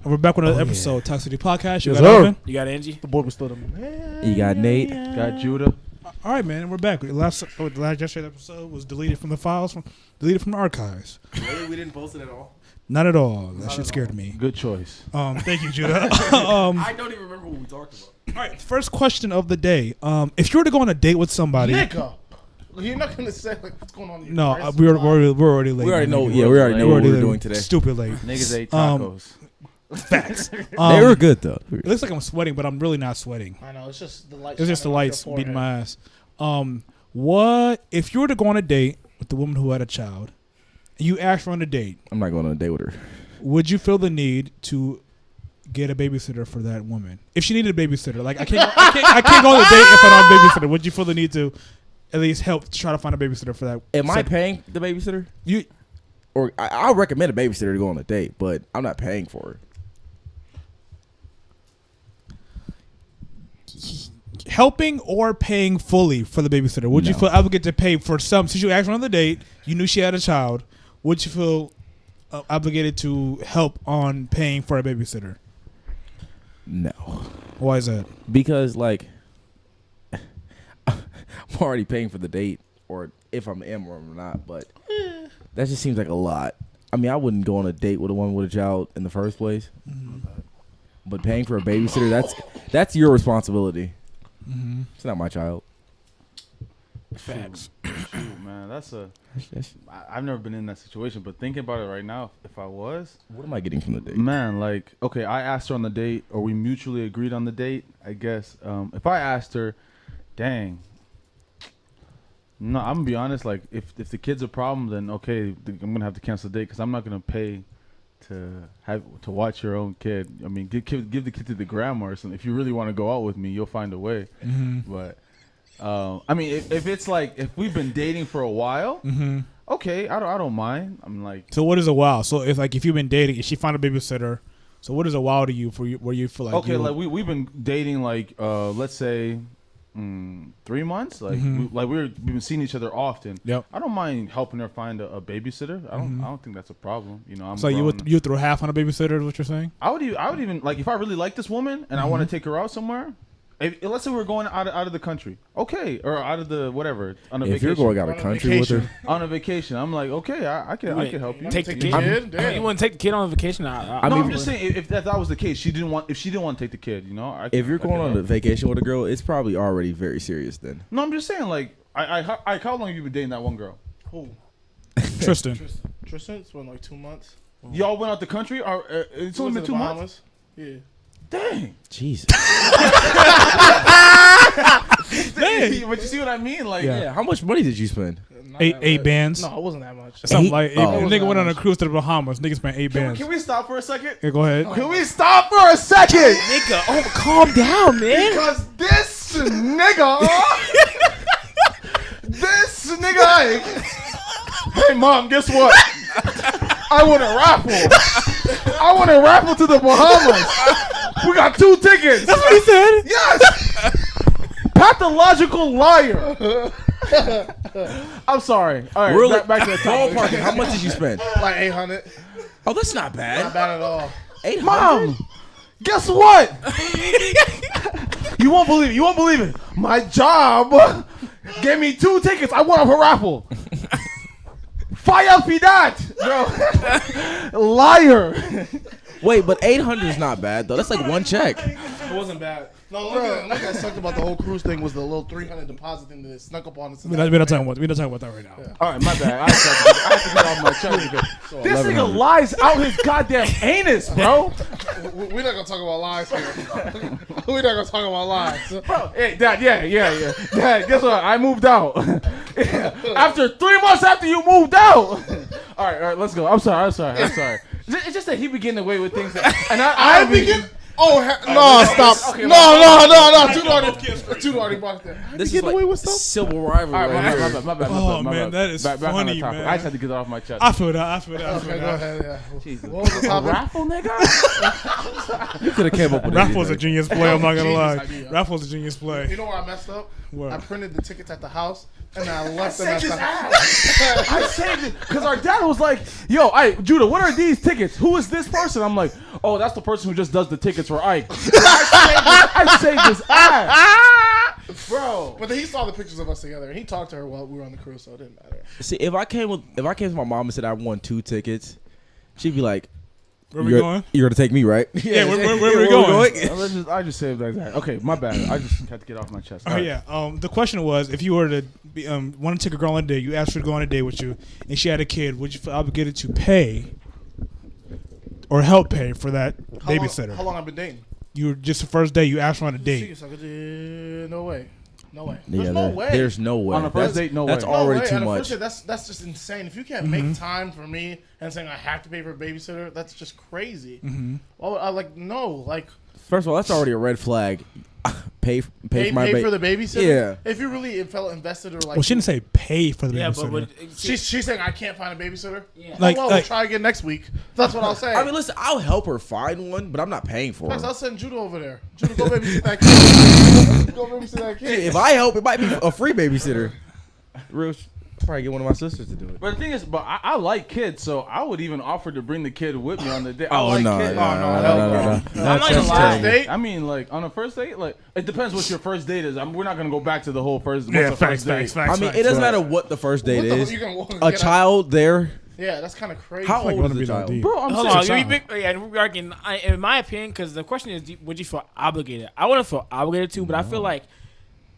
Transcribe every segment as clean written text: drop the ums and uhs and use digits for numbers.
We're back with another episode of Toxicity Podcast. You got Alvin? You got Angie? The boy was still the You got Nate. Got Judah. All right, man. We're back. Last yesterday's episode was deleted from the files, deleted from the archives. Really? We didn't post it at all? Not at all. That shit scared me. Good choice. Thank you, Judah. I don't even remember what we talked about. All right, first question of the day. If you were to go on a date with somebody... Nigga. You're not going to say, like, what's going on in No, your we're already late. We already know. Nigga. Yeah, we already know what we're late. doing today. Stupid late. Niggas ate tacos. Facts. They were good though. It looks like I'm sweating, but I'm really not sweating. I know. It's just the lights. It's just the lights beating my ass. What if you were to go on a date with the woman who had a child, and you asked her on a date? I'm not going on a date with her. Would you feel the need to get a babysitter for that woman if she needed a babysitter? Like I can't go on a date if I don't have a babysitter. Would you feel the need to at least help try to find a babysitter for that? Am I paying the babysitter? I'll recommend a babysitter to go on a date, but I'm not paying for her. Helping or paying fully for the babysitter? Would you feel obligated to pay for some? Since you asked her on the date, you knew she had a child. Would you feel obligated to help on paying for a babysitter? No. Why is that? Because like I'm already paying for the date, or if I'm in or I'm not. But that just seems like a lot. I mean, I wouldn't go on a date with a woman with a child in the first place. Mm-hmm. But paying for a babysitter, that's your responsibility. Mm-hmm. It's not my child. Facts. Shoot, man, I've never been in that situation, but thinking about it right now, if I was, what am I getting from the date? Man, like, okay, I asked her on the date, or we mutually agreed on the date, I guess. If I asked her, dang, no, I'm gonna be honest. Like, if the kid's a problem, then okay, I'm gonna have to cancel the date because I'm not gonna pay to watch your own kid. I mean, give the kid to the grandma or something. If you really want to go out with me, you'll find a way. Mm-hmm. But I mean, if it's like if we've been dating for a while, mm-hmm. Okay, I don't mind. I'm like, so what is a while? So if you've been dating, if she found a babysitter, so what is a while to you where you feel like okay, like we've been dating like let's say 3 months, like mm-hmm. We've been seeing each other often. Yep. I don't mind helping her find a babysitter. I don't think that's a problem. You know, you throw half on a babysitter is what you're saying? I would even like if I really like this woman and mm-hmm. I want to take her out somewhere. Let's say we're going out of the country, okay, or out of the whatever on a vacation. If you're going out of the country with her on a vacation, I'm like, okay, I can help you. Take the kid. You want to take the kid on a vacation? I'm just saying if that was the case, she didn't want to take the kid. You know, if you're going on a vacation with a girl, it's probably already very serious then. No, I'm just saying like how long have you been dating that one girl? Who? Tristan. It's been like 2 months. Y'all went out the country? Or it's only been 2 months. Yeah. Dang. Jesus. Dang. But you see what I mean? Like, yeah. How much money did you spend? Eight bands. No, it wasn't that much. Something like nigga went on a cruise to the Bahamas. Nigga spent 8 bands. Can we stop for a second? Yeah, go ahead. Can we stop for a second? Nigga, calm down, man. Because this nigga, hey mom, guess what? I want a raffle to the Bahamas. We got 2 tickets. That's what he said? Yes. Pathological liar. I'm sorry. All right, really? back to the topic. How much did you spend? Like 800. Oh, that's not bad. Not bad at all. 800? Mom, guess what? You won't believe it. My job gave me 2 tickets. I won a raffle. Fire for that, bro. Liar. Wait, but 800 is not bad though. That's like one check. It wasn't bad. No, look at sucked about the whole cruise thing was the little 300 deposit thing that snuck up on us. We're not talking about that right now. Yeah. All right, my bad. I have to get off my chest. This nigga lies out his goddamn anus, bro. We're not gonna talk about lies here. We're not gonna talk about lies, bro. Hey, Dad. Yeah. Dad, guess what? I moved out. After 3 months after you moved out. All right, let's go. I'm sorry. It's just that he be getting away with things, and I begin. Oh no! Stop! Okay, no! Too already brought that. This is like away with civil rivalry. Right, my bad. Oh man, that is funny, man. I just had to get it off my chest. I feel that. Okay, go ahead. Yeah. Jesus. What was the topic? Raffle, nigga. You could have came up with Raph was a anything. genius play. I'm not gonna Genius lie. idea. Raph was a genius play. You know where I messed up? What? I printed the tickets at the house and I left them at the house. I saved it because our dad was like, "Yo, Ike, Judah, what are these tickets? Who is this person?" I'm like, "Oh, that's the person who just does the tickets for Ike." I saved his ass, bro. But then he saw the pictures of us together and he talked to her while we were on the cruise, so it didn't matter. See, if I came to my mom and said I won 2 tickets, she'd be like, Where we going? You're gonna take me, right? Yeah, where we going? I just saved that exact. Okay, my bad. I just had to get off my chest. Oh yeah. The question was, if you were to be, want to take a girl on a date, you asked her to go on a date with you, and she had a kid, would you feel obligated to pay or help pay for that babysitter? How long I've been dating? You were just the first day. You asked her on a date. No way. No way. Yeah, There's no way. There's no way. On a first date, no way. That's No already way. too On a much. first date, that's just insane. If you can't make time for me and saying I have to pay for a babysitter, that's just crazy. Well, I like First of all, that's already a red flag. pay for my pay for the babysitter. Yeah. If you really felt invested or like, Well, she didn't say pay for the Yeah, babysitter. but she's saying I can't find a babysitter. Yeah. Like- we'll try again next week. That's what I'll say. I mean, listen, I'll help her find one, but I'm not paying for Plus, her. I'll send Judah over there. Judah, go babysit that kid. Go babysit that kid. If I help, it might be a free babysitter. Real, probably get one of my sisters to do it. But the thing is, I like kids, so I would even offer to bring the kid with me on the date. I Oh, like no, kids. no. I'm not gonna First lie. date. I mean, like on a first date, like it depends what your first date is. We're not gonna go back to the whole first. Yeah, what's the facts, first date? facts. I mean, it doesn't matter what the first date What the is. hell you gonna walk and A get child there. Yeah, that's kind of crazy. How like old wanna is be the that child? deep. Bro, I'm Hold saying, on, child. we're arguing. In my opinion, because the question is, would you feel obligated? I wouldn't feel obligated to, but I feel like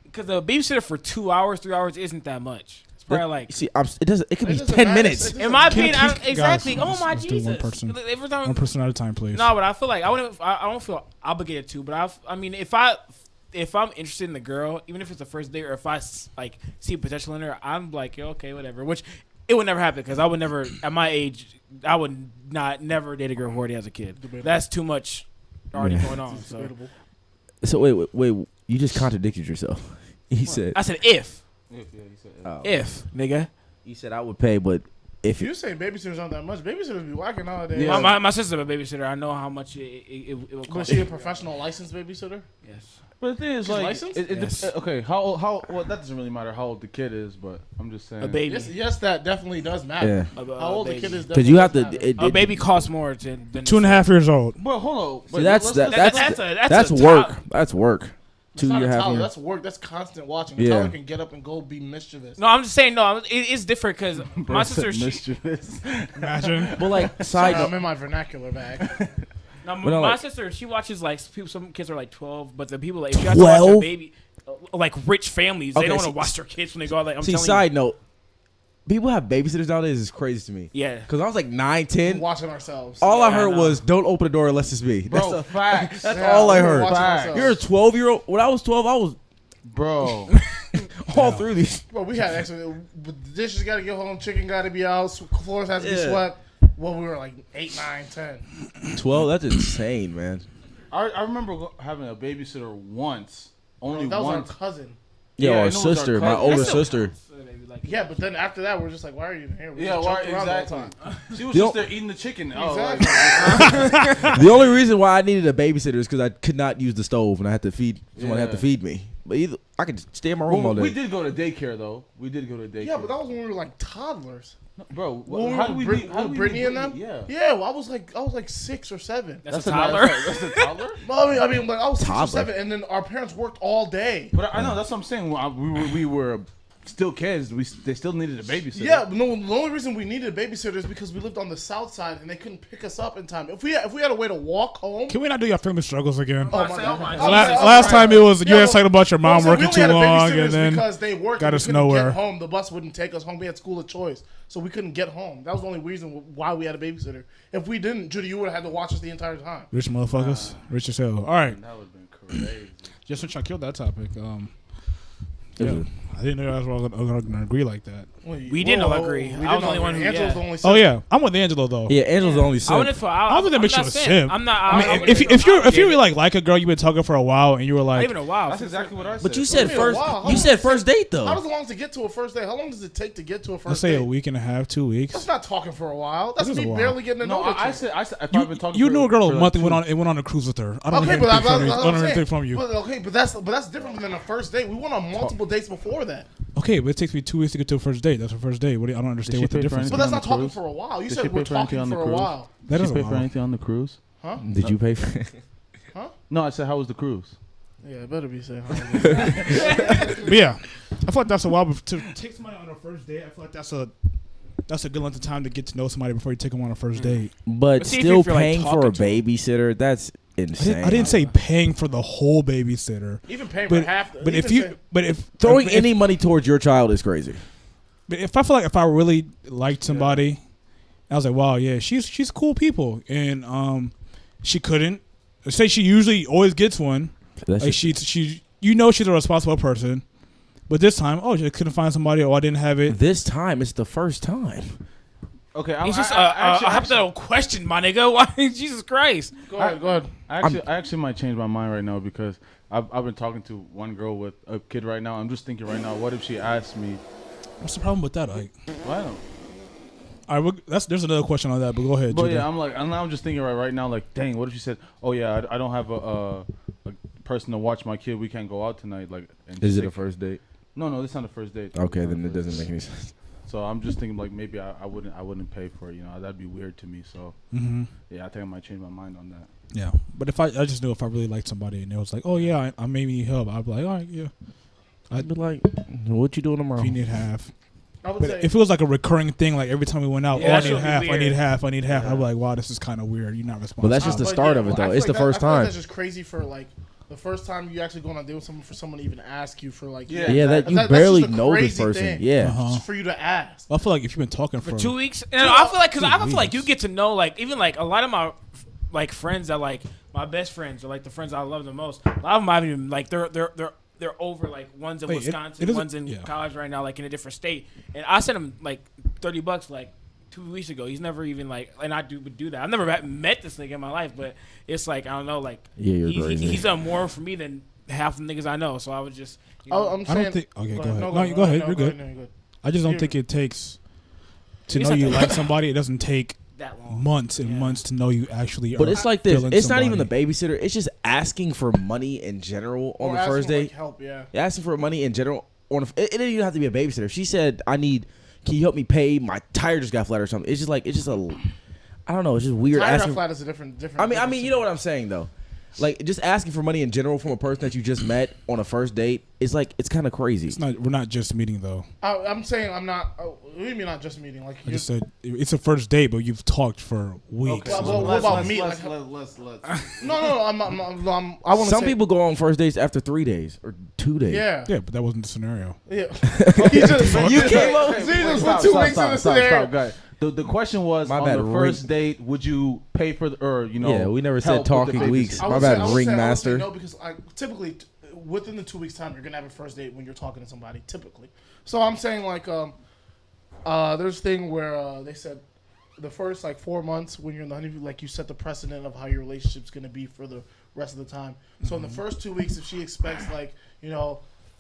because the babysitter for 2 hours, 3 hours isn't that much. It's probably like. See, it doesn't. It could be It doesn't 10 matter. minutes. It doesn't In my matter. opinion, Guys, exactly. let's- Oh my let's do Jesus! one person. Every time, One person at a time, please. no, but I feel like I don't feel obligated to. But I mean, if I'm interested in the girl, even if it's the first date, or if I like see potential in her, I'm like, yeah, okay, whatever. Which it would never happen because I would never, at my age, I would never date a girl who already has a kid. That's too much already going on. So Debatable. So wait. You just contradicted yourself. He said. I said if Oh. nigga. He said I would pay, but if You're saying babysitters aren't that much. Babysitters be whacking nowadays. Yeah. My sister's a babysitter. I know how much it will Was cost. she a professional licensed babysitter? Yes. but the thing is, She's like, licensed? Yes. okay, how old? Well, that doesn't really matter how old the kid is, but I'm just saying. A baby. Yes, that definitely does matter. Yeah. A How old the baby. kid is? because you have definitely to. does matter. A baby costs more than 2.5 years old. But hold on. See, But that's That's a work. top- That's work. It's 2 not year a half toddler. year. That's work. That's constant watching. A Yeah. toddler can get up and go be mischievous. No, I'm just saying. No, it's different because my sister. mischievous. Imagine. But like Sorry, side I'm note, in my vernacular bag. No, But no, my like- sister, she watches like people. Some kids are like 12, but the people like if you have to watch 12? a baby, like rich families, they Okay, don't want see- to watch their kids when they go out. Like I'm see telling side note, people have babysitters nowadays is crazy to me. you, yeah. Because I was like 9, We're 10. watching ourselves. All I Yeah, I heard know. was don't open the door unless it's me. Bro, That's, facts. that's Yeah, all I we were heard. watching Facts. ourselves. You're a 12-year-old. When I was 12, I was Bro. all through these. Bro, we had actually the dishes got to get home, chicken got to be out, floors has to be Yeah. swept. Well, we were like 8, 9, 10. 12? That's insane, man. I remember having a babysitter once. Only That was once. our cousin. Yeah, Yeah, I our know it's our sister, my cousin. older That's still sister. counts, maybe, like- Yeah, but then after that, we're just like, why are you even here? We Yeah, just why jumped around all the exactly? time. She was The just o- there eating the chicken. Oh, Exactly. like, The only reason why I needed a babysitter is because I could not use the stove and I had to feed someone had to Yeah. feed me. But either I could stay in my room well, all day. we did go to daycare though. We did go to daycare. Yeah, but that was when we were like toddlers. bro, When how did we Brit- meet? How did we Brittany meet and them? Brittany? Yeah. Yeah, well, I was like 6 or 7. That's a toddler. That's a toddler. Well, I mean, like I was 6 or Toddler. 7, and then our parents worked all day. But I know that's what I'm saying. We were still kids. They still needed a babysitter. Yeah, but no. The only reason we needed a babysitter is because we lived on the south side, and they couldn't pick us up in time. If we had a way to walk home, Can we not do your family struggles again? oh my god. Last time it was you Yeah, guys talking about your mom working too long, and then because they worked, got and we us couldn't nowhere. Get home, the bus wouldn't take us home. We had school of choice, so we couldn't get home. That was the only reason why we had a babysitter. If we didn't, Judy, you would have had to watch us the entire time. rich motherfuckers, rich as hell. All right, That would have been crazy. just to try to kill that topic. Yeah. I didn't know I was going to agree like that. We didn't all agree. I was the only one who. Angela's the only Oh yeah, I'm with Angelo though. Yeah, Angela's the only I simp. wouldn't feel. I don't think that makes you a simp. I'm not. I mean, if you really like a girl, you've been talking for a while, and you were not like, even a while. That's exactly what I said. But you said What do you mean, first. wow? How You long said does it first date How though. does it long to get to a first date? How long does it take to get to a first let's say date? a week and a half, 2 weeks. That's not talking for a while. That's This is me a while. barely getting to know No, the I chick. said. If I've been talking. You for- knew a girl a for month like and went on a cruise with her. I don't Okay, have but anything that's from you. what I don't I'm have anything saying. from you. Okay, but that's different than a first date. We went on multiple dates before that. Okay, but it takes me 2 weeks to get to a first date. That's a first date. I don't understand she what the pay for difference is. But anything? that's on not the talking cruise? for a while. You Did said she we're pay for anything talking on the for a cruise? while. That Did is you a pay for while. anything on the cruise? Huh? Did you pay for? No, I said how was the cruise? Yeah, it better be saying. But yeah, I feel like that's a while. But to take somebody on a first date, I feel like that's a good length of time to get to know somebody before you take them on a first date. But But see, if still you're, like, paying for a talking to babysitter, that's insane. I didn't say paying for the whole babysitter. Even paying for But half. but if Throwing if- any money towards your child is crazy. But if I feel like if I really liked somebody, I was like, wow, yeah, she's cool people, and she couldn't say she usually always gets one. That's Like just- she's a responsible person, but this time, she couldn't find somebody, or I didn't have it. this time it's the first time. Okay, It's just a hypothetical question, my nigga. Why? Jesus Christ. Go ahead. I actually might change my mind right now because I've been talking to one girl with a kid right now. I'm just thinking right now, what if she asked me? What's the problem with that, Ike? Well, All right, there's another question on that, but go ahead. but Judah. yeah, I'm just thinking right now, like, dang, what if she said, oh yeah, I don't have a person to watch my kid. We can't go out tonight. Like, and Is just it a like- first date? No, this is not the first date. Okay, It's not then the it first doesn't date. make any sense. So I'm just thinking like maybe I wouldn't pay for it. You know, that'd be weird to me. So yeah, I think I might change my mind on that. Yeah, but if I just knew if I really liked somebody and it was like, oh yeah, I maybe need help, I'd be like, all right, yeah. I'd be like, what you doing tomorrow? If you need half. I would But say if it was like a recurring thing, like every time we went out, Yeah, that I should need be half, I weird. need half, I need half. I'd be like, wow, this is kind of weird. You're not responsible. Well, that's just the but start yeah, of it, well, I though. feel It's the like first I feel like time. that's just crazy for like the first time you actually go on a date with someone for someone to even ask you for like Yeah. Yeah, that you That's barely just a know this crazy person. thing. Yeah. Uh-huh. just for you to ask. I feel like if you've been talking for 2 weeks, and I feel like because I feel like you weeks. get to know like even like a lot of my like friends that like my best friends or like the friends I love the most. A lot of them haven't even like they're over like one's in Wait, it Wisconsin, isn't- one's in yeah. college right now, like in a different state. And I sent him like $30 like 2 weeks ago. He's never even like, and I would do that. I've never met this nigga in my life, but it's like I don't know, like Yeah, you're crazy. he's done more for me than half the niggas I know. So I would just, you know, I'm I saying. don't think. Okay, go ahead. No, No, go ahead. You're go good. ahead, no, you're good. I just don't You're- think it takes to It's know not you that- like somebody. It doesn't take that long. months and Yeah. months to know you actually. But are it's like this. feeling It's not even the somebody. babysitter. It's just asking for money in general on Or the asking first for, date. like, help, yeah. Asking for money in general. It didn't even have to be a babysitter. If she said, can you help me pay? My tire just got flat or something. It's just I don't know. It's just weird. Tire asking, flat is a different. I mean, you know what I'm saying though. Like just asking for money in general from a person that you just met on a first date is like it's kind of crazy. It's not. We're not just meeting though. I'm saying I'm not. What do you mean not just meeting? Like I just said it's a first date, but you've talked for weeks. Okay, well, what about me? Let's. No. I want to. Some people go on first dates after 3 days or 2 days. Yeah. Yeah, but that wasn't the scenario. Yeah. He just, You came up. See, there's 2 weeks in the scenario. guys. The question was My on bad, the first date, would you pay for or Yeah, we never said help with the talking babysitter? weeks. I My would bad, say- I would say ringmaster. no, because typically within the 2 weeks time, you're gonna have a first date when you're talking to somebody. Typically, so I'm saying like there's a thing where they said the first like 4 months when you're in the honeymoon, like you set the precedent of how your relationship's gonna be for the rest of the time. So in the first 2 weeks, if she expects like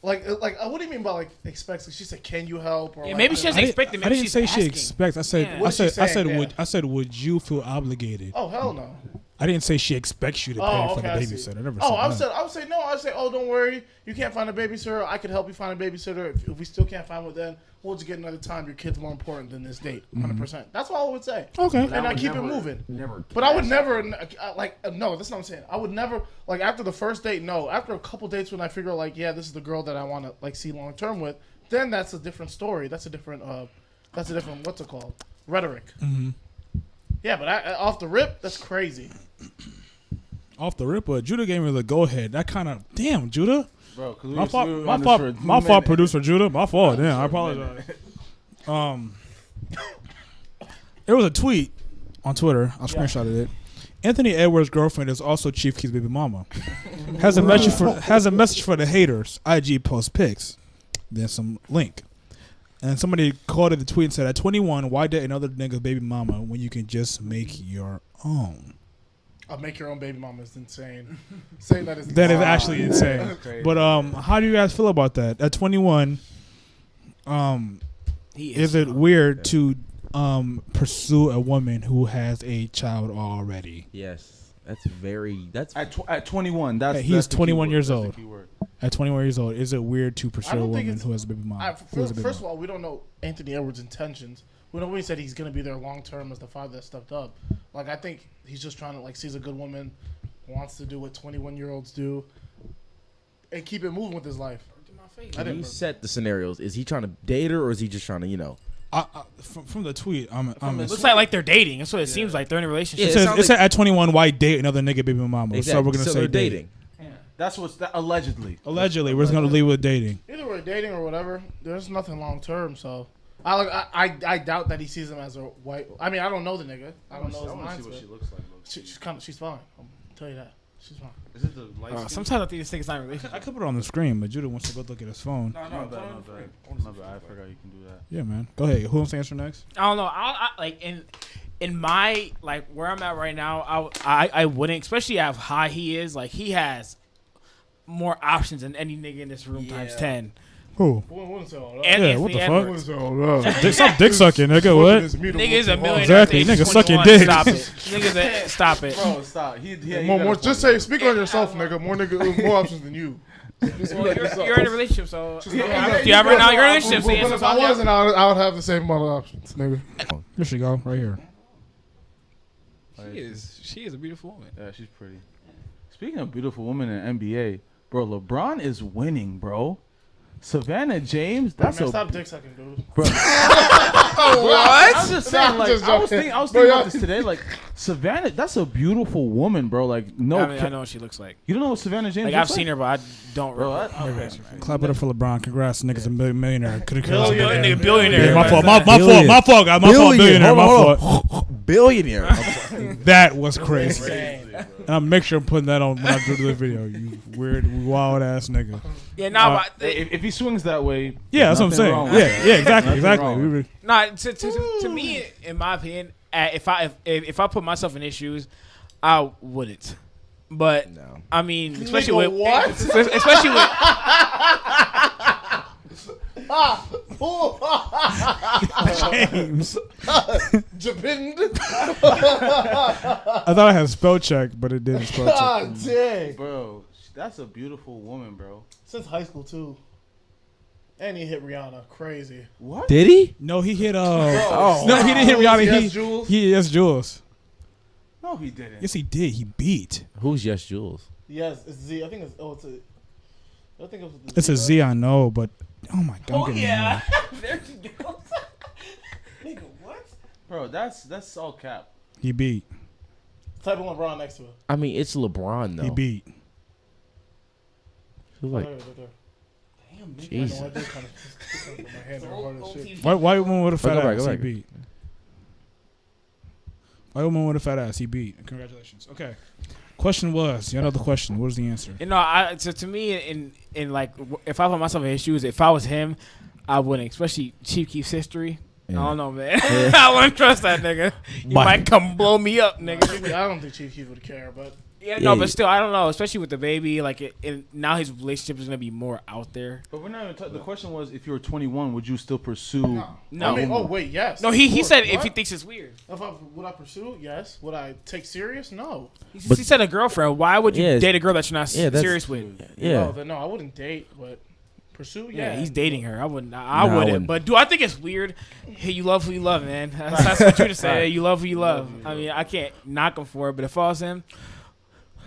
Like, what do you mean by like expects? Like, she said, "Can you help?" Or Yeah, like, maybe she doesn't expect it. I Maybe didn't she's say asking. she expects. I said. Yeah. I What's she said. I said. saying? Would Yeah. I said? Would you feel obligated? Oh hell no! I didn't say she expects you to pay Oh, for okay, the I see. babysitter. I never Oh, said that. I would say no. I would say, oh, don't worry. You can't find a babysitter. I could help you find a babysitter. If we still can't find one, then we'll just get another time. Your kid's more important than this date. 100%. That's all I would say. Okay. And I keep it moving. But I would never, no, that's not what I'm saying. I would never, like, after the first date, no. After a couple dates when I figure, like, yeah, this is the girl that I want to, like, see long term with, then that's a different story. That's a different, what's it called? Rhetoric. Mm-hmm. Yeah, but off the rip, that's crazy. Off the rip, but Judah gave me the go ahead. That kind of damn Judah. Bro, 'cause My fault. we were My on this fault. for a My fault. minute. Producer Judah. My fault. Damn, I apologize. There was a tweet on Twitter. I screenshotted it. Anthony Edwards' girlfriend is also Chief Keef's baby mama. Has a message for the haters. IG post pics. then some link. And somebody quoted the tweet and said, at 21, why date another nigga's baby mama when you can just make your own? Make your own baby mama is insane. Saying that is That is actually insane. But how do you guys feel about that? At 21, is it weird to pursue a woman who has a child already? Yes. That's at 21. He's 21 years old. At 21 years old, is it weird to pursue a woman who has a baby mom? First of all, we don't know Anthony Edwards' intentions. We know when he said he's going to be there long term as the father that stepped up. Like, I think he's just trying to, like, sees a good woman, wants to do what 21-year-olds do, and keep it moving with his life. Can you set the scenarios? Is he trying to date her, or is he just trying to, you know? From the tweet, it looks like they're dating. That's what it seems like. They're in a relationship. It said at 21, why date another nigga baby mama? Exactly. So we're gonna say they're dating. Yeah. That's what's allegedly. Allegedly, we're just gonna leave with dating. Either we're dating or whatever. There's nothing long term, so I doubt that he sees him as a white. I mean, I don't know the nigga. I don't know his mindset. I want to see what she looks like. She's fine. I'll tell you that. She's fine. Is it the light? Sometimes I think this thing's not a relationship. I could put it on the screen, but Judah wants to go look at his phone. No, my bad. I forgot you can do that. Yeah, man. Go ahead. Who wants to answer next? I don't know. I like in my like where I'm at right now. I wouldn't, especially how high he is. Like he has more options than any nigga in this room times 10. Who? Wouldn't say all that. And Yeah, what the fuck? Wouldn't say all that. Stop dick sucking, nigga. What? Nigga is a millionaire. Exactly. at the age Nigga of sucking 21. dick. Stop it. Niggas, stop it. Bro, stop. More, just say, speak on yourself, nigga. More options than you. Well, you're in a relationship, so yeah, right now you're in a relationship. So But if I wasn't, I would have the same amount of options, nigga. Here she go, right here. She is a beautiful woman. Yeah, she's pretty. Speaking of beautiful women in NBA, bro, LeBron is winning, bro. Savannah James, that's Man, stop dick sucking, dude. Bro. What? I'm just saying, like, I was thinking about this today. Like, Savannah, that's a beautiful woman, bro. Like, no, I know what she looks like. You don't know what Savannah James Like looks I've seen her, but I don't. Bro, Clap it up for LeBron. Congrats, niggas, a millionaire. Nigga, billionaire. Yeah, my fault, my fault, guys. My fault, billionaire. My fault. Billionaire. That was crazy. And I'll make sure I'm putting that on when I do the video. You weird, wild ass nigga. Yeah, nah, but if he swings that way, yeah, that's what I'm saying. Yeah, exactly. Nah, to me, in my opinion, if I put myself in his shoes, I wouldn't. But No. I mean, especially with what? especially with. James. Japind. I thought I had spell check, but it didn't spell check. God dang. bro, that's a beautiful woman, bro. Since high school, too. And he hit Rihanna. Crazy. What? Did he? No, he hit. Oh. No, he didn't hit Rihanna. Yes, Jules? Yes, Jules. No, he didn't. Yes, he did. He beat. Who's Yes Jules? Yes, it's Z. I think it's. Oh, it's a. I think It's a Z, I know, but oh my god. Oh yeah, there you go. Nigga, what? Bro, that's all cap. He beat. Type of LeBron next to it. I mean, it's LeBron though. He beat. Feels like Right there. Damn, Jesus. I did kind of my hand are hard as shit. White woman with a fat Go back, ass. go He back. beat. White woman with a fat ass. He beat. Congratulations. Okay. Question was. Y'all know the question. What was the answer? You know, to me, in like, if I put myself in his shoes, if I was him, I wouldn't. Especially Chief Keef's history. Yeah. I don't know, man. I wouldn't trust that nigga. He might come blow me up, nigga. I don't think Chief Keef would care, but But still, I don't know. Especially with the baby, like, now his relationship is gonna be more out there. But we're not even the question was, if you were 21, would you still pursue? No. I mean, oh wait, yes. No, of he course. said if What? he thinks it's weird. Would I pursue? Yes. Would I take serious? No. He said a girlfriend. Why would you Yeah, date a girl that you're not yeah, that's- serious with? yeah. No, then no, I wouldn't date, but pursue. Yeah, Yeah, he's dating her. I wouldn't. No, I I wouldn't. wouldn't. But do I think it's weird? Hey, you love who you love, man. That's what you to say. Right. You love who you love. I mean, I can't knock him for it, but if I was him,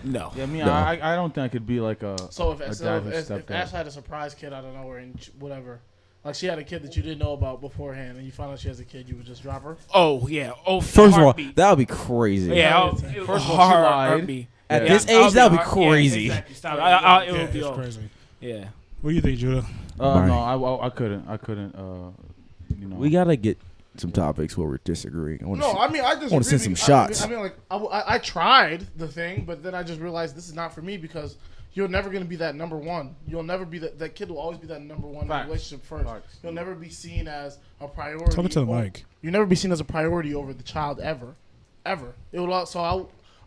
no. Yeah, I mean, No. I don't think I could be like a. So a if stepdad. Ash had a surprise kid out of nowhere and whatever, like she had a kid that you didn't know about beforehand, and you found out she has a kid, you would just drop her. Oh yeah. Oh, First of all, heartbeat. that would be crazy. Yeah. First First of all, she hard lied. heartbeat. At Yeah, this I'll age, that would be hard- yeah, crazy. exactly. Stop it. It would be it's all. crazy. Yeah. What do you think, Judah? No, I couldn't. You know. We gotta get some topics where we're disagreeing. I just want to send some shots. I tried the thing, but then I just realized this is not for me because you're never going to be that number one. You'll never be that kid will always be that number one in the relationship first. You'll never be seen as a priority. Talk to the mic. You'll never be seen as a priority over the child ever. It will. So I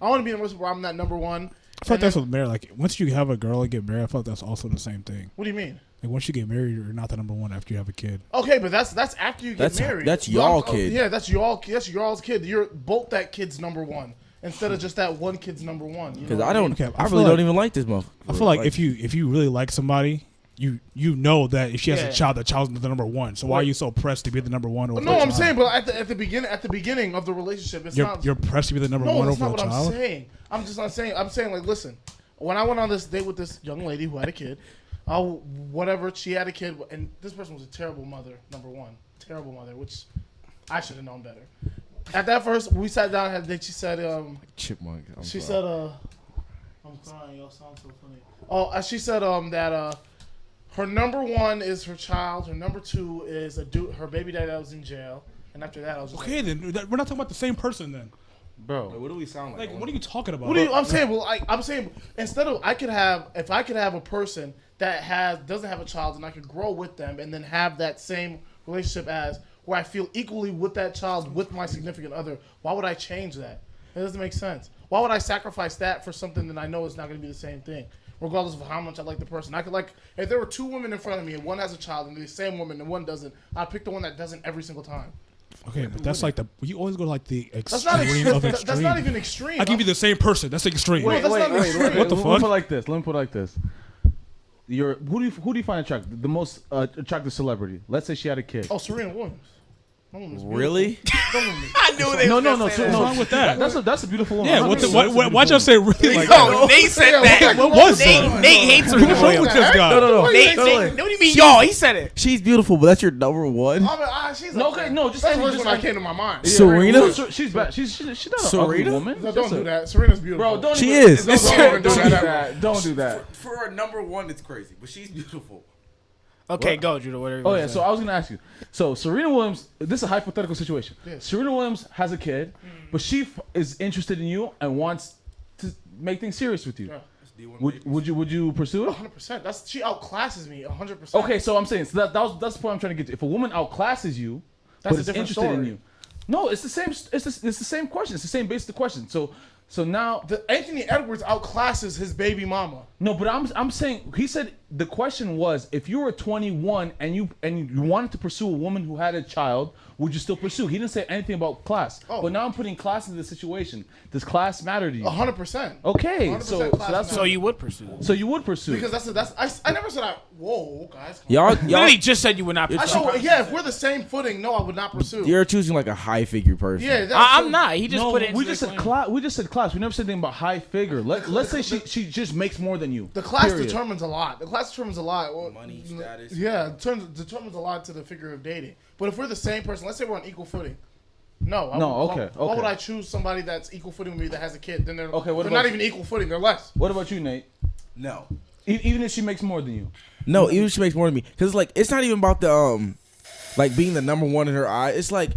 want to be in a relationship where I'm that number one. I feel like that's what marriage. Like once you have a girl and get married, I feel like that's also the same thing. What do you mean? Like once you get married, you're not the number one after you have a kid. Okay, but that's after you get married. That's y'all kid. Yeah, that's y'all's kid. You're both that kid's number one instead of just that one kid's number one. Because I really don't even like this motherfucker. I feel like if you really like somebody, you know that if she has a child, the child's the number one. So why are you so pressed to be the number one? Over no, I'm saying, but at the beginning of the relationship, you're pressed to be the number one over the child. No, that's not what I'm saying. I'm saying like, listen, when I went on this date with this young lady who had a kid. She had a kid, and this person was a terrible mother, number one. Terrible mother, which I should have known better. At that first, we sat down, and then she said, Chipmunk. I'm crying, y'all sound so funny. She said that her number one is her child, her number two is her baby daddy that was in jail, and after that, I was just then we're not talking about the same person then. Bro, what do we sound like? Like, what are you talking about? I'm saying instead of if I could have a person that doesn't have a child and I could grow with them and then have that same relationship as where I feel equally with that child with my significant other, why would I change that? It doesn't make sense. Why would I sacrifice that for something that I know is not going to be the same thing, regardless of how much I like the person? I could if there were two women in front of me and one has a child and the same woman and one doesn't, I'd pick the one that doesn't every single time. Okay, but that's like you always go like the extreme of extreme. That's not even extreme. I can be the same person. That's extreme. Wait. What the fuck? Let me put it like this. Who do you find attractive? The most attractive celebrity. Let's say she had a kid. Oh, Serena Williams. Really? I knew they was What's wrong with that? That's a beautiful woman. Yeah. Why'd y'all say really like Yo, that? Nate said that. What was that? Nate hates Serena What's wrong with Williams. this guy? No. Nate, what do you mean, y'all? He said it. She's beautiful, but that's your number one. She's just that's the first one that came to my mind. Serena? She's bad. She's not an Serena? ugly woman. No, don't do that. Serena's beautiful. Bro, don't. She is. Don't do that. For her number one, it's crazy, but she's beautiful. Okay, go, Judah. Whatever. Oh yeah, so I was gonna ask you. So Serena Williams, this is a hypothetical situation. Yes. Serena Williams has a kid, but she is interested in you and wants to make things serious with you. Yeah. Would you pursue it? 100%. She outclasses me 100%. Okay, so I'm saying that's the point I'm trying to get to. If a woman outclasses you, That's but a is different interested in story. you, no, it's the same. It's the same question. It's the same basic question. So now Anthony Edwards outclasses his baby mama. no, but I'm saying he said the question was if you were 21 and you wanted to pursue a woman who had a child, would you still pursue? He didn't say anything about class. Oh. But now I'm putting class into the situation. Does class matter to you? 100%. Okay, 100% so class that's So you would pursue. so you would pursue Because I never said whoa, guys. Y'all, Literally just said you would not pursue. If we're the same footing, no, I would not pursue. you're choosing like a high figure person. Yeah, I'm not. He just no, put it. we just said class. We just said class. We never said anything about high figure. Let's say she just makes more than you. The class period. determines a lot. Well, Money, status. Yeah, determines a lot to the figure of dating. But if we're the same person, let's say we're on equal footing. Why would I choose somebody that's equal footing with me that has a kid? Then they're not even equal footing. They're less. What about you, Nate? No. Even if she makes more than you. No, even if she makes more than me, because like it's not even about the like being the number one in her eye. It's like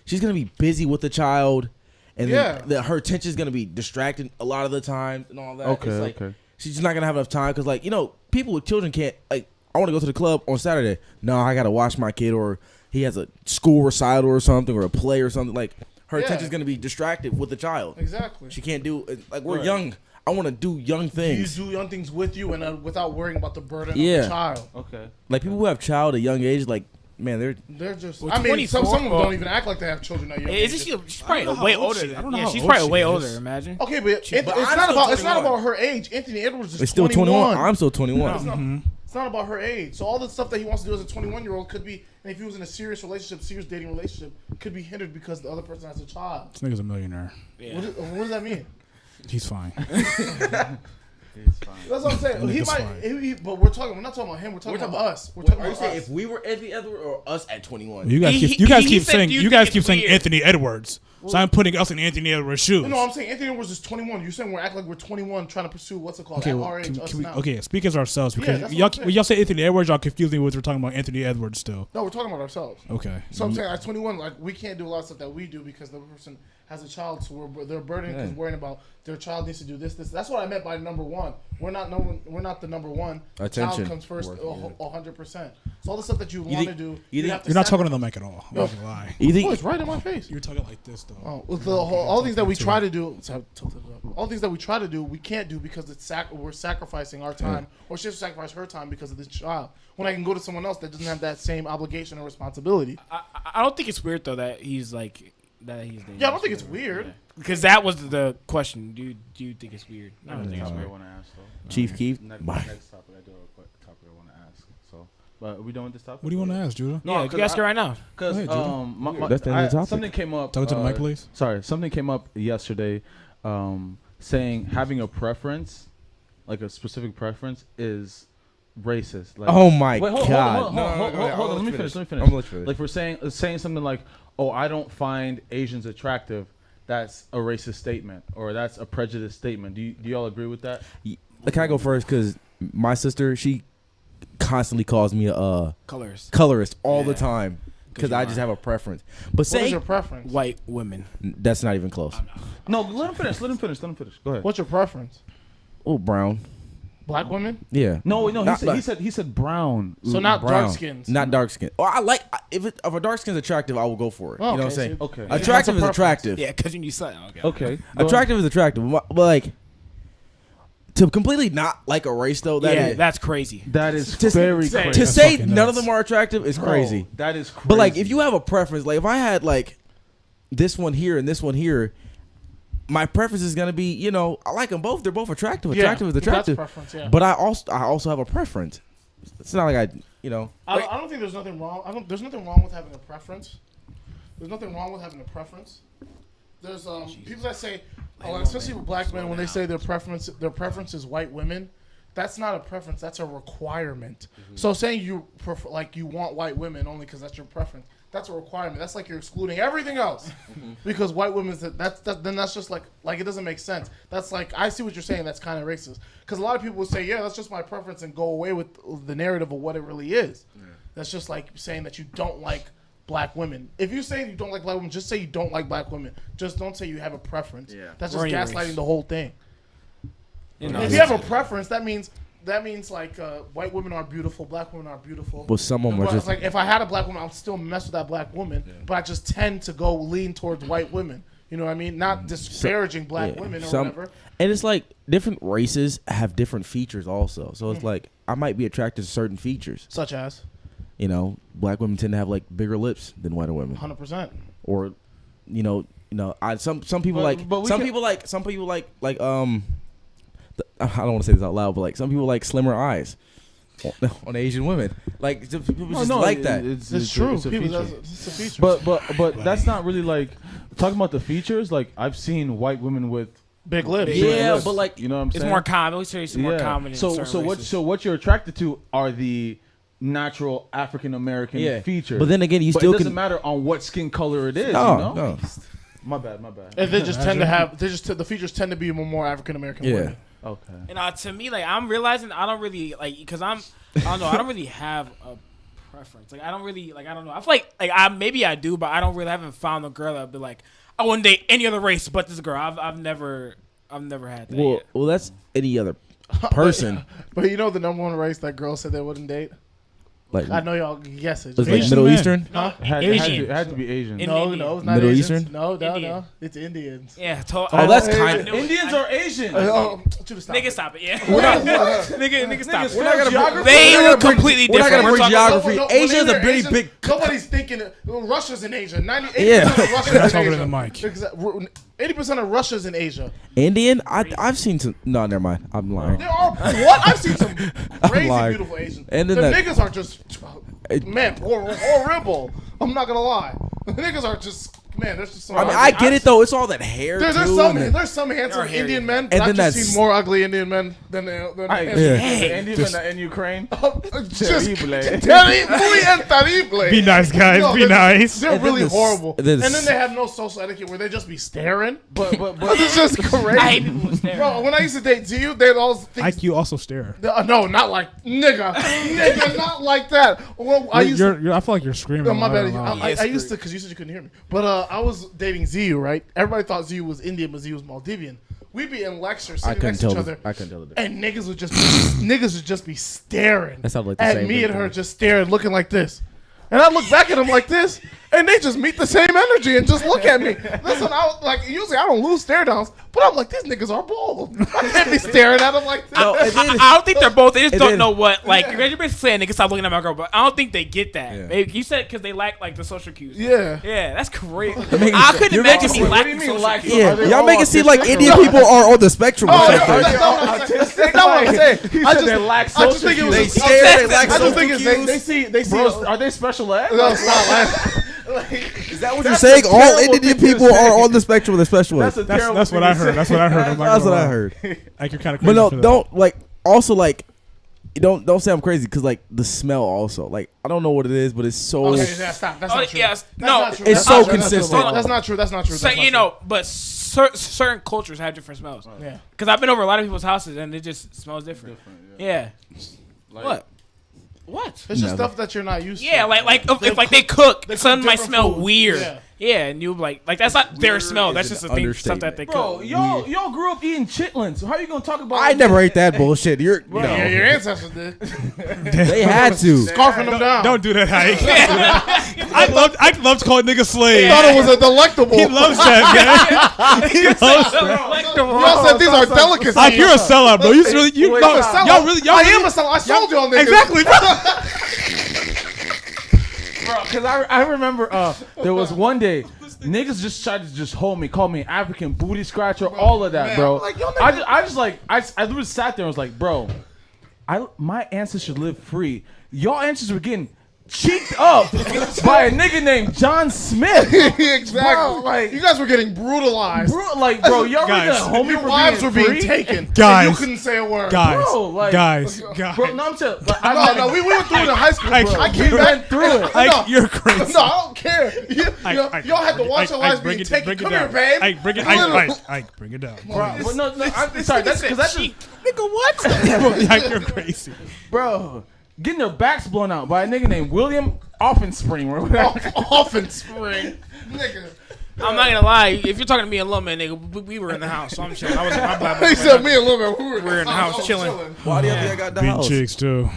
she's gonna be busy with the child, and then her attention is gonna be distracted a lot of the time and all that. Okay, it's like, okay. She's just not gonna have enough time because like people with children can't like. I want to go to the club on Saturday. No, I gotta watch my kid, or he has a school recital or something, or a play or something. Like her attention's gonna be distracted with the child. Exactly. She can't do like we're young. I want to do young things. You do young things with you and without worrying about the burden of the child. Okay. Like people who have child at a young age, like man, they're just. Well, I mean, some of them 24, don't even act like they have children at young Isn't age. she's probably way older? I don't know Yeah, how she's old probably she way is. older. Imagine. Okay, but it's I'm not still about her age. Anthony Edwards is it's still 21. I'm still 21. It's not about her age. So all the stuff that he wants to do as a 21-year-old could be, and if he was in a serious dating relationship, could be hindered because the other person has a child. This nigga's a millionaire. Yeah. What does that mean? He's fine. It's fine. That's what I'm saying. He Nigga's might, fine. but we're talking. We're not talking about him. We're talking about us. We're talking Are you about saying us. if we were Anthony Edwards or us at 21? You guys He- keep, you guys he keep said, saying "Do you you think guys it's keep saying weird?" Anthony Edwards. So I'm putting us in Anthony Edwards' shoes. No, I'm saying Anthony Edwards is 21. You're saying we're acting like we're 21, trying to pursue what's it called? Okay, At well, our age, us now. okay. Speak as ourselves because that's what y'all, I'm saying. when y'all say Anthony Edwards, y'all confuse me with we're talking about Anthony Edwards still. No, we're talking about ourselves. Okay. So I'm saying at 21, like we can't do a lot of stuff that we do because the person has a child, so they're burdened because worrying about their child needs to do this. That's what I meant by number one. We're not the number one. Attention. Child comes first, Worth 100%. So all the stuff that you want to do, you think- have to You're not talking to sacrifice. the mic at all. I'm not gonna lie. You Oh, think it's right in my face. You're talking like this though. Oh, with the all things that we try to do, all things that we try to do, we can't do because we're sacrificing our time, or she has to sacrifice her time because of this child. When I can go to someone else that doesn't have that same obligation or responsibility. I don't think it's weird though that he's like that he's dating. Yeah, I don't think it's weird. Because that was the question. Do you think it's weird? I don't think it's weird. I want to ask though. Chief Keef? Next Bye. topic, I do have a topic I want to ask. So, but are we done with this topic? What do you want to ask, Judah? Yeah, you ask her right now. Because Go ahead, Judah. That's the end of the topic. something came up. Talk to the mic, please. Sorry, something came up yesterday, saying having a preference, like a specific preference, is racist. Like, Oh my wait, hold God! on. Hold on. Let me finish. I'm gonna let you finish. Like we're saying something like, "Oh, I don't find Asians attractive." That's a racist statement, or that's a prejudice statement. Do y'all agree with that? Can I go first? Because my sister, she constantly calls me a Colorist. all the time because I just have a preference. But What is say your preference? White women. that's not even close. No, let him finish. Let him finish. Go ahead. What's your preference? Oh, brown. Black women? Yeah. No. Not black. He said brown. So not Brown. dark skins. Not dark skin. Oh, I like if a dark skin's attractive, I will go for it. Oh, You know what I'm okay, saying? so- Okay. That's Attractive a is preference. attractive. Yeah, because you said okay. Okay. Attractive is attractive. But like to completely not like a race though, that Yeah, is that's crazy. That is to, very to- crazy. to That's say fucking none of nuts. them are attractive is crazy. Bro, that is crazy. But like if you have a preference, like if I had like this one here and this one here, my preference is gonna be, you know, I like them both. They're both attractive. Yeah, Attractive is attractive. That's preference, yeah. But I also have a preference. It's not like I, you know. I don't think there's nothing wrong. There's nothing wrong with having a preference. There's nothing wrong with having a preference. There's people that say, especially with black men, when they say their preference is white women. That's not a preference. That's a requirement. So saying you prefer, like you want white women only because that's your preference, that's a requirement. That's like you're excluding everything else because white women. Then that's just like it doesn't make sense. That's like I see what you're saying. That's kind of racist because a lot of people would say, yeah, that's just my preference and go away with the narrative of what it really is. Yeah. That's just like saying that you don't like black women. If you say you don't like black women, just say you don't like black women. Just don't say you have a preference. Yeah. That's just gaslighting the whole thing. You know, If you have a preference, that means like white women are beautiful, black women are beautiful. But some of them are just like if I had a black woman, I'll still mess with that black woman, but I just tend to go lean towards white women. You know what I mean? Not disparaging black women or whatever. And it's like different races have different features also. So it's like I might be attracted to certain features. Such as? You know, black women tend to have like bigger lips than white women. 100%. Or, some people I don't want to say this out loud, but like some people like slimmer eyes on Asian women. Like people just like that. It's true. It's a People, feature. it's a feature. But that's not really like talking about the features. Like I've seen white women with big lips. Yeah, lips, but like you know what I'm it's saying? more common. We say it's more common. In certain races. What you're attracted to are the natural African American features. But then again, it doesn't matter on what skin color it is. No. My bad. And they just tend to have. The features tend to be more African American. Yeah. women. Okay. And to me, like I'm realizing I don't really like because I don't know. I don't really have a preference. Like I don't really like. I don't know. I feel like maybe I do, but I don't really haven't found a girl that'd be like I wouldn't date any other race but this girl. I've never had that. Yet. Well, that's any other person. But you know the number one race that girls said they wouldn't date. Like I know y'all guess it. it's like Asian Middle man. Eastern. Huh? It had to be Asian. No, Indian. it's not Middle Asians. Eastern? No. It's Indians. Yeah. Oh, that's kind of. Indians are Asian. Nigga, stop it. Yeah. nigga, stop it. We're not gonna. They look completely We're not different. gonna bring talking- geography. Asia is a pretty big. Nobody's thinking Russia's in Asia. 98% Yeah. of Russia's Not in talking to Asia. the mic. 80% of Russia's in Asia. Indian. I've seen some. No, never mind. I'm lying. There are what? I've seen some crazy lying. beautiful Asians. And The then that- niggas are just horrible. I'm not gonna lie. The niggas are just man, there's just some. I mean, I get it though. It's all that hair. There's too, some handsome hairy. Indian men, And but I've then just seen more ugly Indian men than in Ukraine. Just Terrible. muy terrible. Be nice, guys. No, be nice. They're really horrible. and And then then they have no social etiquette where they just be staring. But It's just I hate crazy. people who stare. Bro, when I used to date Ziyu, they'd always think. Like you also stare. No, not like nigga, not like that. Well, I used to. I feel like you're screaming. No, my bad. loud. I used to, because you said you couldn't hear me. But I was dating Ziyu, right? Everybody thought Ziyu was Indian, but Ziyu was Maldivian. We'd be in lectures I sitting couldn't next to tell. each other, I couldn't tell the and niggas would just be staring That sounded like the at same me thing and to her, me. just staring, looking like this. And I look back at them like this, and they just meet the same energy and just look at me. Listen, usually I don't lose stare downs, but I'm like, these niggas are bold. I can't be staring at them like this. No, and then- I don't think they're both. They just And don't then- know what. Like you're basically saying, niggas stop looking at my girl, but I don't think they get that. Yeah. Maybe you said because they lack like the social cues. Yeah. Yeah, that's crazy. making- I couldn't you're imagine making- me what do you lacking mean social lack- cues. Yeah, Are they y'all all make it seem like autistic Indian or- people are on the spectrum. or Oh, something. that's not what I'm saying. That's not what I'm saying. I just they lack I just social think it was. They cues. stare. They lack I just social think it's cues. they see. Bro, are they special ed? No, it's not Is that what you're That's saying? a All terrible Indian thing to people say. are on the spectrum of the special ed. That's what I heard. That's what I heard. I'm not That's gonna what I lie. heard. Like you're kind of. But no, don't like. Also, like, you don't say I'm crazy because like the smell. Also, like I don't know what it is, but it's so. Okay, yeah, stop. That's Oh, not true. yes. That's No. not true. It's That's so not true. consistent. That's not true. That's not true. So That's not you true. know, but certain cultures have different smells. Yeah. Because I've been over a lot of people's houses and it just smells different. Yeah. Like- What? It's just Never. stuff that you're not used to. Yeah, like They if like they cook, they some cook might different smell food. weird. Yeah. Yeah, and you like that's not their smell. is That's an just the thing, stuff that they Bro, cook. y'all grew up eating chitlins. How you gonna talk about? I never ate that bullshit. You're no. Yeah, your ancestors did. They had to. Scarfing them down. Don't do that, Ike. I loved calling niggas slaves. thought it was a delectable. He loves that, man. He loves that. Y'all said these are delicacies. Ike, you're a sellout, bro. You Wait, no, I'm a y'all really, I am a sellout. I sold y'all niggas. exactly, bro. Bro, because I remember there was one day niggas just tried to just hold me, call me African booty scratcher, all of that, man, bro. I'm like, yo, I literally sat there and was like, bro, my ancestors lived free. Y'all ancestors were getting cheeked up by a nigga named John Smith. Exactly. Bro, like- you guys were getting brutalized. Bro, y'all were Guys, gonna hold me Your for wives were being free? taken. Guys. And you couldn't say a word. Guys, Bro, like- guys. Bro, no, I'm saying, but No, we went through it in high school. Ike, bro. I you came went back through it. Ike, No. you're crazy. No, I don't care. Y'all had to watch your lives bring being it, taken. bring it Come down. here, babe. Ike, bring it. Literally. Ike, bring it down. Bro, but no, I'm sorry. That's because that's just, Nigga, what? Ike, you're crazy. bro, getting their backs blown out by a nigga named William Offenspring or whatever. Often spring. Nigga. I'm not gonna lie. If you're talking to me and Lil Man, nigga, we were in the house, so I'm chilling. I was my black. He said me a little bit. We We're in the house chilling. Why do you think I got the Beating house? chicks too.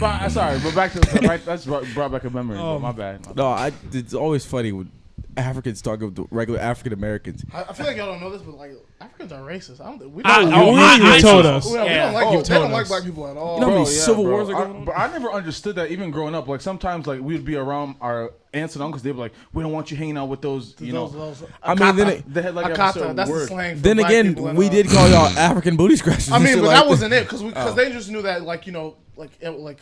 But, sorry, but back to right. That's brought back a memory. But my bad. No, it's always funny when Africans talk of the regular African Americans. I feel like y'all don't know this, but like Africans are racist. We You told us. We don't Yeah. like You've they told don't like us. black people at all. You know how many Bro, yeah, civil bro. wars are going on? But I never understood that even growing up. Like sometimes, like we would be around our aunts and uncles. They'd be like, "We don't want you hanging out with those." You know, I mean, then Akata. they had like a Akata, certain that's the word. slang for Then black again, people we did call y'all African booty scratchers. I and mean, shit but like that wasn't it because Oh. they just knew that like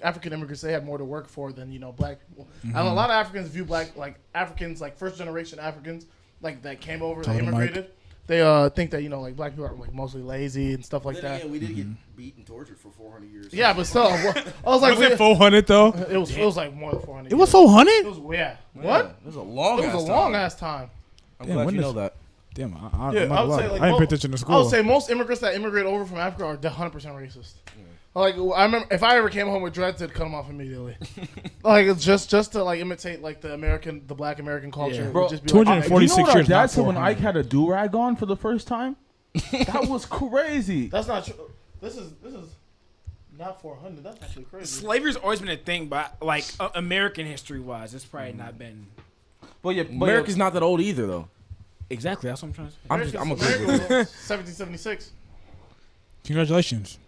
African immigrants they had more to work for than black people. And a lot of Africans view Africans like first generation Africans like that came over, they immigrated. They think that like black people are like mostly lazy and stuff like that. we did get beat and tortured for 400 years. Yeah, but still, I was like, Was it 400 though? it was like more than 400. It was It 400. was What? It was a long It was a long ass time. I'm Damn, glad when you is- know that. Damn, Yeah, I'm I not would gonna say lie. like I ain't pay attention to I school. would say most immigrants that immigrate over from Africa are 100% racist. Like I remember, if I ever came home with dreads, I'd cut them off immediately. Like it's just to like imitate like the black American culture. Yeah. It Bro, would just be 240 You know what 46 our years, dad not said when 400. Ike had a do rag on for the first time? That was crazy. That's not true. This is not 400. That's actually crazy. Slavery's always been a thing, but like American history wise, it's probably not been. But yeah, America's not that old either, though. Exactly, that's what I'm trying to say. I'm a America was 1776. Congratulations.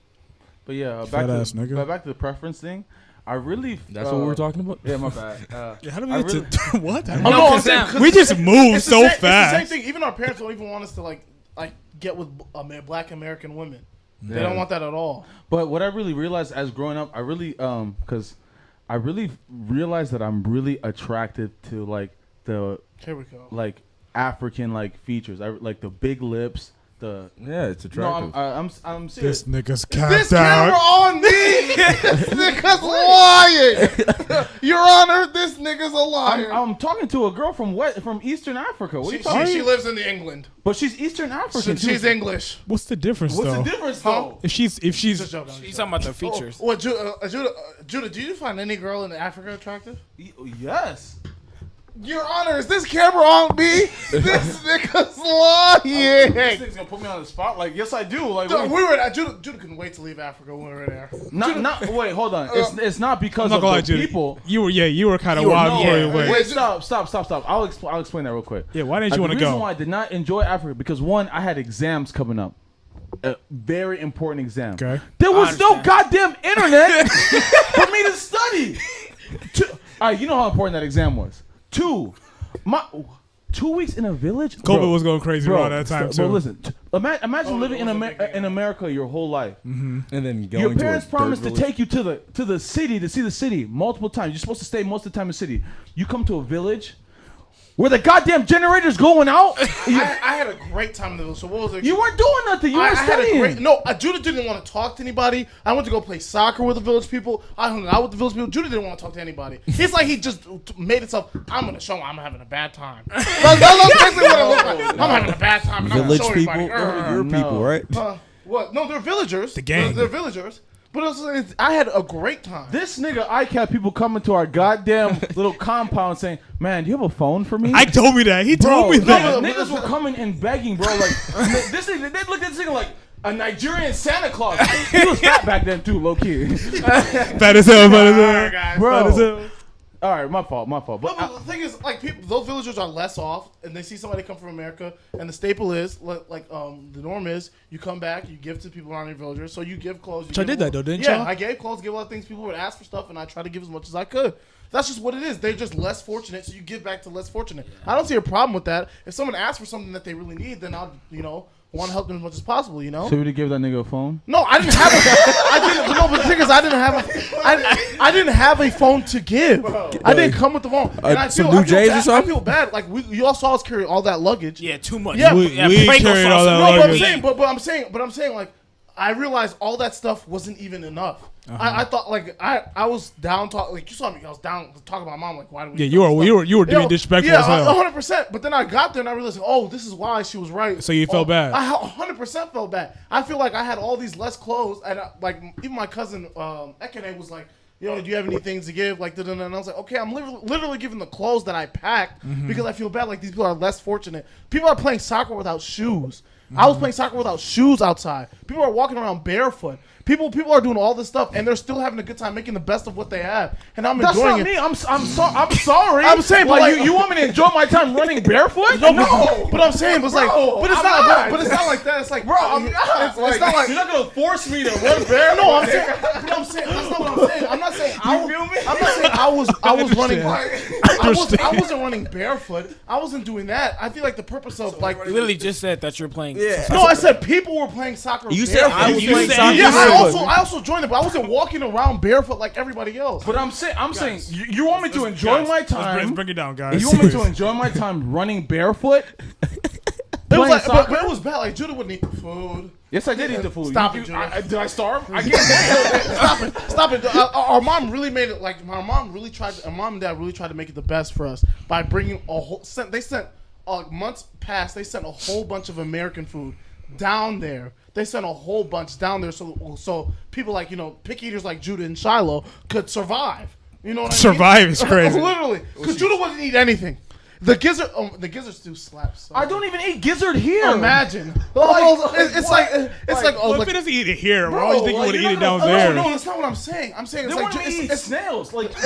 But yeah, Fat ass nigga. back to the preference thing. I really. That's what we were talking about? Yeah, my bad. Yeah, how do we I get to what? Oh, no, I'm saying 'cause We just moved it's the so same- It's the same fast. thing. Even our parents don't even want us to like get with black American women. They Yeah. don't want that at all. But what I really realized as growing up, I really because I really realized that I'm really attracted to like the Here we go. like African like features. I like the big lips. Yeah, it's attractive. No, I'm serious. This nigga's This capped camera out. on me. This nigga's lying. Your Honor, this nigga's a liar. I'm talking to a girl from Eastern Africa. What are you talking? She lives in England. But she's Eastern African. She's English. What's the difference What's though? the difference though? If she's He's talking about the features. What, Judah, do you find any girl in Africa attractive? Yes. Your Honor, is this camera on me? This nigga's lying. This thing's gonna put me on the spot. Like, yes, I do. Like, Dude, we were at Judah couldn't wait to leave Africa when we were there. wait, hold on. It's not because I'm not of gonna lie, the Judy. people. You were kind of You were- wild before you yeah. went. Wait, stop. I'll explain that real quick. Yeah, why didn't you The want to reason go? why I did not enjoy Africa because one, I had exams coming up, a very important exam. Okay. There was no understand. goddamn internet for me to study. All right, you know how important that exam was. 2 weeks in a village. COVID was going crazy around that time Bro, too. listen. Imagine living in America your whole life. And then going Your to parents a promised dirt to village. take you to the city to see the city multiple times. You're supposed to stay most of the time in the city. You come to a village where the goddamn generator's going out. I had a great time in the village. So what was it? You weren't doing nothing. You I were had a studying. great. No, Judah didn't want to talk to anybody. I went to go play soccer with the village people. I hung out with the village people. Judah didn't want to talk to anybody. It's like he just made himself. I'm gonna show him I'm having a bad time. That's basically what it looked like. I'm having a bad time. And Village I'm gonna show people, everybody. your No. people, right? What? No, they're villagers. The gang. They're villagers. But I had a great time. This nigga Ike had people coming to our goddamn little compound saying, "Man, do you have a phone for me?" Ike told me that. He told me no, that. niggas were coming and begging, bro. Like this nigga, they looked at this nigga like a Nigerian Santa Claus. He was fat back then too, low key. Fat as hell, fat as hell. guys. Bro. Fat as hell. All right, my fault. But But the thing is, like, those villagers are less off, and they see somebody come from America, and the staple is, the norm is, you come back, you give to people around your villagers, so you give clothes. Which I did that, though, didn't Yeah, y'all? I gave clothes, gave a lot of things. People would ask for stuff, and I tried to give as much as I could. That's just what it is. They're just less fortunate, so you give back to less fortunate. I don't see a problem with that. If someone asks for something that they really need, then I'll, want to help them as much as possible, so we give that nigga a phone. No, I didn't have but the thing is, I didn't have a phone to give. I didn't come with the phone. And I some feel, New I feel Jays or bad. I something? feel bad. Like you all saw us carry all that luggage. Yeah, too much. Yeah. We Prego carried all sauce. that No, but I'm luggage. saying, but I'm saying, like, I realized all that stuff wasn't even enough. I thought, like, I was down talking, like, you saw me, I was down talking to my mom, like, why do we? Yeah, do you stuff? were being disrespectful yeah, as hell. 100%. But then I got there and I realized, oh, this is why she was right. So you felt bad. I 100% felt bad. I feel like I had all these less clothes, and like even my cousin Ekene was like, do you have any things to give? Like, and I was like, okay, I'm literally giving the clothes that I packed because I feel bad. Like, these people are less fortunate. People are playing soccer without shoes. I was playing soccer without shoes outside. People are walking around barefoot. People are doing all this stuff, and they're still having a good time, making the best of what they have. And I'm That's enjoying not it. me. I'm sorry. I'm saying, but like, like- you want me to enjoy my time running barefoot? No, but I'm saying, it's like, Bro, but it's I'm not, not. but it's not like that. It's like, Bro, I'm not. It's not like you're not gonna force me to run barefoot. No, I'm saying, but I'm saying that's not what I'm saying. I'm not saying You feel me? I'm not saying I was running. understand. I wasn't running barefoot. I wasn't doing that. I feel like the purpose of like. You literally just said that you're playing. Yeah. No, I said people were playing soccer. You said I was You playing said- soccer. Yeah, you I also joined it, but I wasn't walking around barefoot like everybody else. But I'm saying, you want me to enjoy my Let's time. bring it down, guys. You want me to enjoy my time running barefoot? It was Playing like, soccer? but it was bad. Like Judah wouldn't eat the food. Yes, I did eat the food. Stop You- it, Judah. did I starve? I can't. Stop it. Our mom really made it like my mom really tried. Our mom and dad really tried to make it the best for us by bringing a whole. They sent months past. They sent a whole bunch of American food down there. They sent a whole bunch down there so people like pick eaters like Judah and Shiloh could survive. You know what I mean? Survive is crazy. Literally, because Judah wouldn't eat anything. The gizzards do slap. So I don't even eat gizzard here. imagine. Like, It's like Well, if it doesn't eat it here, bro, you think you like, would eat you're it not down gonna- there? No, that's not what I'm saying. I'm saying They it's want like me to eat it's snails. Like, it's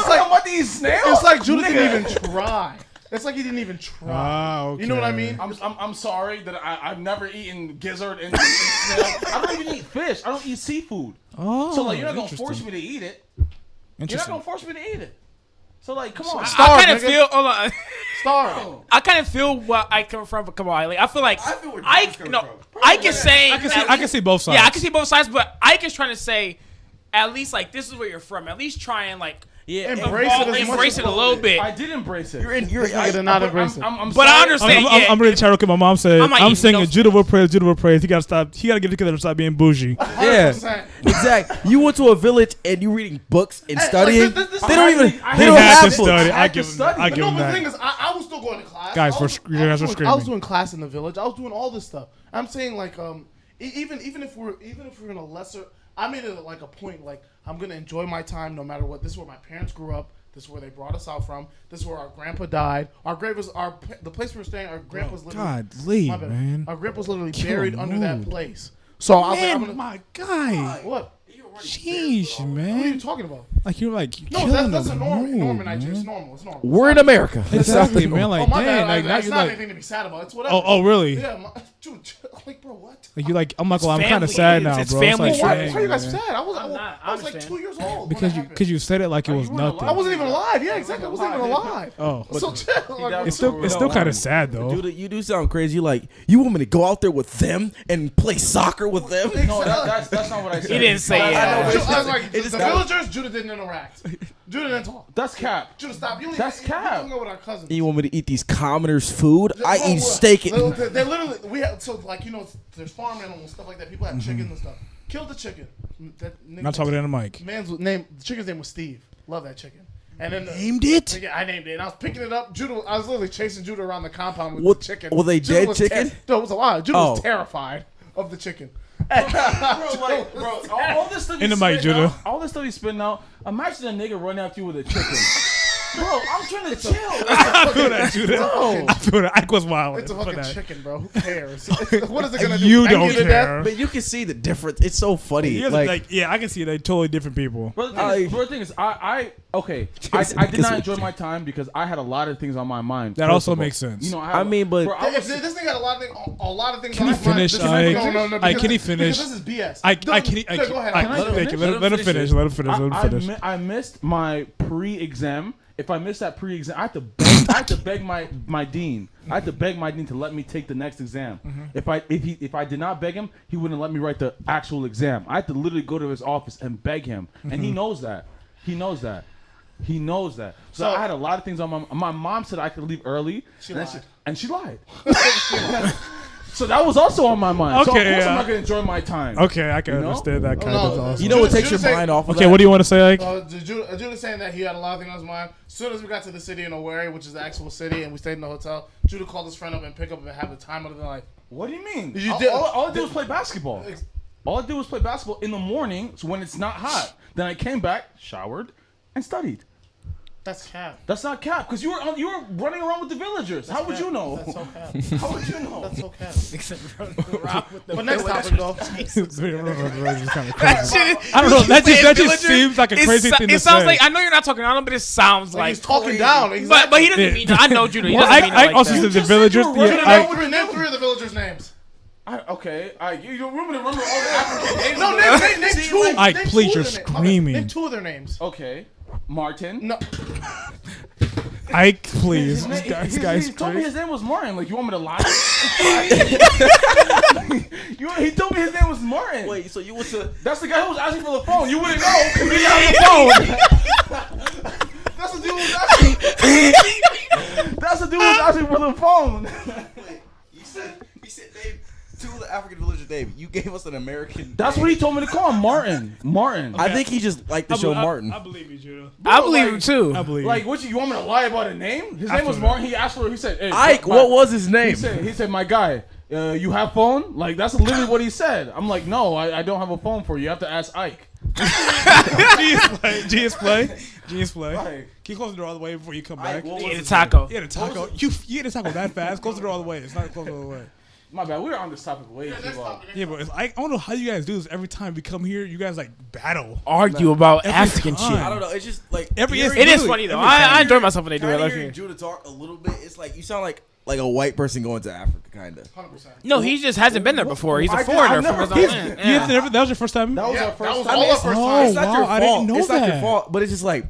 like I'm about to eat snails. it's like Judah Nigga. didn't even try. It's like he didn't even try. Ah, okay. You know what I mean? I'm sorry that I've never eaten gizzard and snail. I don't even eat fish. I don't eat seafood. Oh, So like, you're not gonna interesting. force me to eat it. You're not Interesting. gonna force me to eat it. So like, come on. I kind of feel. Hold on. Star. I kind of feel what I come from. But come on, like I feel like I feel where I John's coming no. from. I can say. I can see both sides. Yeah, I can see both sides, but Ike is trying to say, at least like this is where you're from. At least try and like Yeah, Embrace it as much Embrace as it a little bit. I did embrace it. You're This nigga did not embrace it. I'm But I sorry. understand. I'm really trying to my mom said. I'm like, I'm you singing know- Judah will praise, Judah will praise. He gotta stop. He gotta get together and stop being bougie. Yeah, 100%. exactly. You went to a village and you reading books and studying. this- They don't even. I They He don't had have to books. study. I I had to give him. study. I But give no, him but the that. thing is, I was still going to class. Guys, I we're was- sc- you guys are I was screaming. doing class in the village. I was doing all this stuff. I'm saying like even if we're in a lesser, I made it like a point like I'm gonna enjoy my time no matter what. This is where my parents grew up. This is where they brought us out from. This is where our grandpa died. Our grave was the place we were staying. Our grandpa's literally. God, leave, my bad. man. Our grandpa's literally Kill buried a under that mood. place. So I was like, I'm Man, gonna. my guy. What? Sheesh, What are you man. talking about? Like you're like No, killing that's the a norm. mood, Norm in Nigeria. It's man. normal. It's normal. We're in America. Exactly, man. Like, Oh my damn. bad. Like, now It's you're not like, anything to be sad about. It's whatever. oh, really? Yeah, dude, like, bro, what? Like, you're like, I'm like, well, I'm It's kind of family. sad now, It's bro. family It's Why, like, shit. why are you guys man. sad? I was I'm not- I like understand. 2 years old. Because you said it like it Oh, was you weren't nothing. I wasn't even alive. Yeah, exactly. I wasn't even alive. Oh, but So chill. Like, it's still kind of sad though. Dude, you do sound crazy. You like you want me to go out there with them and play soccer with them? No, that's not what I said. He didn't say I yeah. know, I was like, the just- villagers, Judah didn't interact. Judah didn't talk. That's cap. Judah, stop. You That's cap. You go with our cousins. You want me to eat these commoners' food? I Bro, eat what? steak. They literally, we have, so like, you know, there's farm animals, stuff like that. People have chickens and stuff. Killed the chicken. That nigga- Not talking in the mic. Man's name, the chicken's name was Steve. Love that chicken. And then Named it? Yeah, I named it. And I was picking it up. Judah, I was literally chasing Judah around the compound with What- the chicken. were they Judah dead was chicken? No, it was alive. Judah was Oh. terrified of the chicken. Bro, all this stuff In the he's mic, spitting Judah. out, all this stuff he's spitting out. Imagine a nigga running after you with a chicken. Bro, I'm trying to chill. I feel that, Judah. No. I feel that. Ike was wild. It's a for fucking that. chicken, bro. Who cares? What is it gonna do? You Hang don't to death? care. But you can see the difference. It's so funny. Here's Like, yeah, I can see they totally different people. But the thing is, I did not enjoy my time because I had a lot of things on my mind. That first also of all. makes sense. You know, I mean, but bro, I was- This thing got a lot of things. Can he on his mind. finish, This is- Ike? no, Ike, because can he this- finish? Because this is BS. Ike, No, Ike, can he? no, go ahead. Ike, Can I let him finish? finish. Let him finish. I missed my pre-exam. If I missed that pre-exam, I had to beg my dean. I had to beg my dean to let me take the next exam. If I did not beg him, he wouldn't let me write the actual exam. I had to literally go to his office and beg him, and he knows that. He knows that. He knows that. So I had a lot of things on my mom said I could leave early. And she lied. So that was also on my mind. So of Okay, course yeah. I'm not gonna enjoy my time. Okay, I can You know? understand that kind No, of. Awesome. you know what takes Judah your say- mind off of Okay, that? what do you want to say, Ike? Judah's saying that he had a lot of things on his mind. As soon as we got to the city in Owerri, which is the actual city, and we stayed in the hotel, Judah called his friend up and picked up and have the time of the night. What do you mean? You all, did- all I did was play basketball. All I did was play basketball in the morning, so when it's not hot. Then I came back, showered, and studied. That's cap. That's not cap, because you were running around with the villagers. How would you know? That's so cap. How would you know? That's so cap. Except running around with the But next topic, though. It's kind of crazy. Shit, I don't know. That just villagers, seems like a it crazy so- thing to It sounds say. like I know you're not talking down, but it sounds Like like. he's talking down. But he doesn't Yeah. mean. I know Judah. He Well, doesn't mean it Ike like also that. said the villagers. Name 3 of the villagers' names. You want me to remember all the African names? No, name 2. Ike, Name please, 2 you're of their names. screaming. Name 2 of their names. Okay, Martin. No. Ike, please. His This name- guy's he told me crazy. his name was Martin. Like, you want me to lie? He told me his name was Martin. Wait, so you went to? That's the guy who was asking for the phone. You wouldn't know because he didn't have the phone. That's the dude who was asking. That's the dude who was asking for the phone. Wait, you said name 2 of the African villagers' name. You gave us an American. That's what he told me to call him, Martin. Martin. I think he just liked the show Martin. I believe you, Judah. I believe him too. I believe Like, what you want me to lie about a name? His name was feel that. Martin. He asked for it. He said, hey, Ike, my- what was his name? He said, my guy, you have phone? Like, that's literally what he said. I'm like, no, I don't have a phone for you. You have to ask Ike. GS play. Like, Can you close the door all the way before you come back? what Eat was a his taco. You had a taco. You ate a taco that fast? Close the door all the way. It's not close all the way. my bad. We were on this topic way too long. Yeah, but it's, I don't know how you guys do this. Every time we come here, you guys like battle. Argue about Every African time. shit. I don't know. It's just like Every hearing- It is Really? funny though. Every time. I enjoy myself when they do it. kinda Like, hearing Judah talk a little bit. It's like you sound like Like a white person going to Africa, kind of. 100%. no, he just hasn't been there before. He's a I foreigner never- from his own land. You Yeah. never, that was your first time? That was Yeah, our that first was time. all our first Oh, time. It's not your wow, I didn't fault. know It's not your that. fault, but it's just like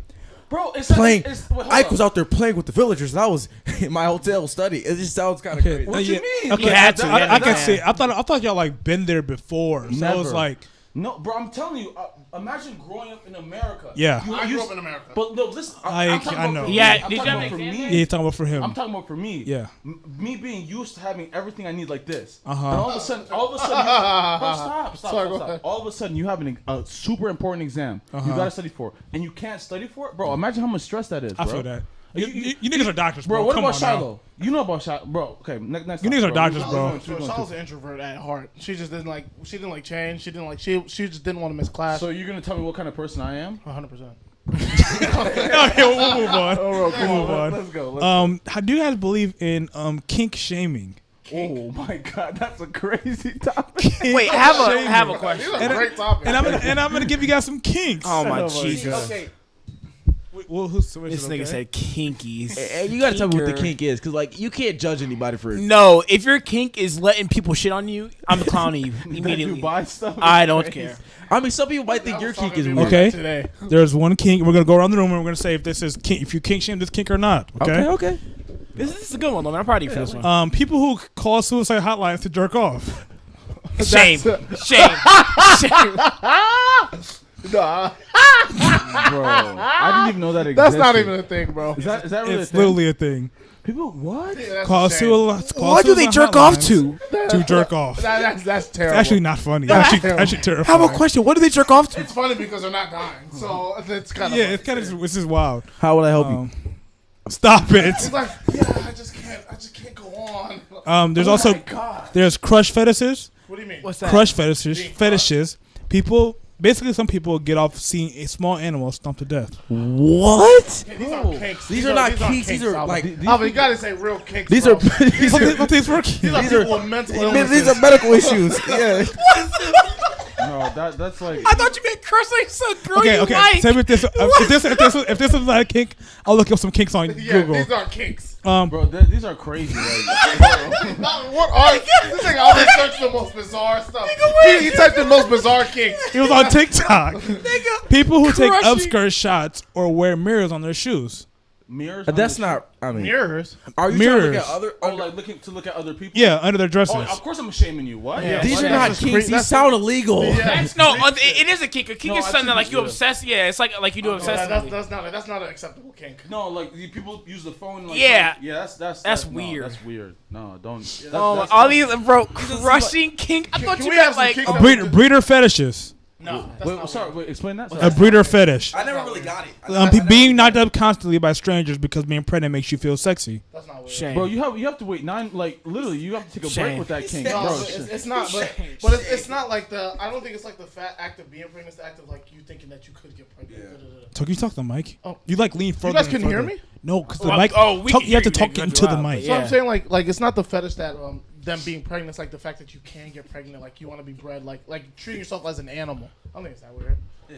Bro, it's playing. Wait, hold Ike up. was out there playing with the villagers, and I was in my hotel study. It just sounds kind of crazy. What you mean? Okay, You had to, I yeah, can yeah. see. I thought y'all like been there before. So I was Never. like, No, bro, I'm telling you. Imagine growing up in America. Yeah. I grew up in America. But no, listen. I know. Yeah, Did you have an for me? Yeah, he's talking about for him. I'm talking about for me. Yeah. Me being used to having everything I need like this. Uh-huh. And all of a sudden, bro, stop. All of a sudden, you have a super important exam. You gotta study for, and you can't study for it, bro. Imagine how much stress that is, bro. I feel that. You niggas are doctors, bro. Bro, what Come about on now. Shiloh? You know about Shiloh, bro. Okay, next. You niggas are doctors, bro. Charlotte's an introvert at heart. She just didn't like. She didn't like change. She didn't like. She just didn't want to miss class. So you're gonna tell me what kind of person I am? 100%. Okay, we'll move on. We'll move on. Let's go. How do you guys believe in kink shaming? Oh my god, that's a crazy topic. Wait, I have a question. These are great topics. And I'm gonna give you guys some kinks. Oh my my Jesus! Okay. Well, This nigga said kinkies. Hey, you gotta tell me what the Kinker. kink is, cause like you can't judge anybody for it. No, if your kink is letting people shit on you, I'm clowning you That immediately. you buy stuff. I don't care. I mean, some people might think your kink is weird. Okay. Today. There's one kink. We're gonna go around the room and we're gonna say if this is kink, if you kink shame this kink or not. Okay. Okay. This is a good one though, man. I'm proud of you for this one. People who call suicide hotlines to jerk off. Shame. Nah, Bro, I didn't even know that existed. that's not even a thing, bro. Is that really It's a thing? literally a thing. People what? Yeah, that's Call a shame. suicide. What do they jerk off to? To jerk off. That's It's terrible. actually not funny. That's Actually terrible. terrifying. How about question? What do they jerk off to? It's funny because they're not dying, so it's kind of Yeah, it's kind of this is wild. How would I help you? Stop it. It's like, yeah, I just can't go on. There's Oh also my God. there's crush fetishes. What do you mean? What's that? Crush fetishes. People basically some people get off seeing a small animal stomp to death. What? Okay, these aren't kinks. These are not kinks. These are Alvin. like Alvin, you gotta say real kinks. these bro. are these are What things work? These are these are- people with mental illnesses. these are medical issues. Yeah. No, that's like. I thought you meant crushing some girl Okay, you okay. like. Say if this is not a kink, I'll look up some kinks on Yeah, Google. these aren't kinks. Bro, these are crazy. Like, bro. What are this thing? Alvin searched the most bizarre stuff. He typed the most bizarre kinks. It was on TikTok. People who take Crushing. upskirt shots or wear mirrors on their shoes. Mirrors. That's not. I mean, Mirrors. are you Mirrors. trying to look at other? Oh, like look at other people. Yeah, under their dresses. Oh, of course I'm shaming you. What? Yeah. These are That's not just kinks. cre- These that's- sound illegal. Yeah. It is a kink. A kink No, is I something think like you yeah. obsess. Yeah, it's like you do obsessively. That's not an acceptable kink. No, like the people use the phone. Like, Yeah. Yeah, that's weird. No, that's weird. No, don't. That's, Oh, that's all these bro crushing kink. I thought can you we meant have some like kinks? Breeder fetishes. No. That's Wait, not sorry. weird. Wait, explain that. A breeder fetish. I never really got it. Being knocked up constantly by strangers because being pregnant makes you feel sexy. That's not weird. shame. Bro, you have to wait 9. Like literally, you have to take a Shame. break with that kink, No, bro. it's not. But it's not like the. I don't think it's like the fat act of being pregnant. It's the act of like you thinking that you could get pregnant. Yeah. Da-da-da. So can you talk to the mic? Oh. You like lean further. You guys and couldn't hear further. me? No, because the Oh, mic. oh, we talk, can you have to hear you, talk nigga. into the Wow, mic. So Yeah. I'm saying like it's not the fetish that them being pregnant. It's like the fact that you can get pregnant. Like you want to be bred. Like treating yourself as an animal. I don't think it's that weird. Yeah.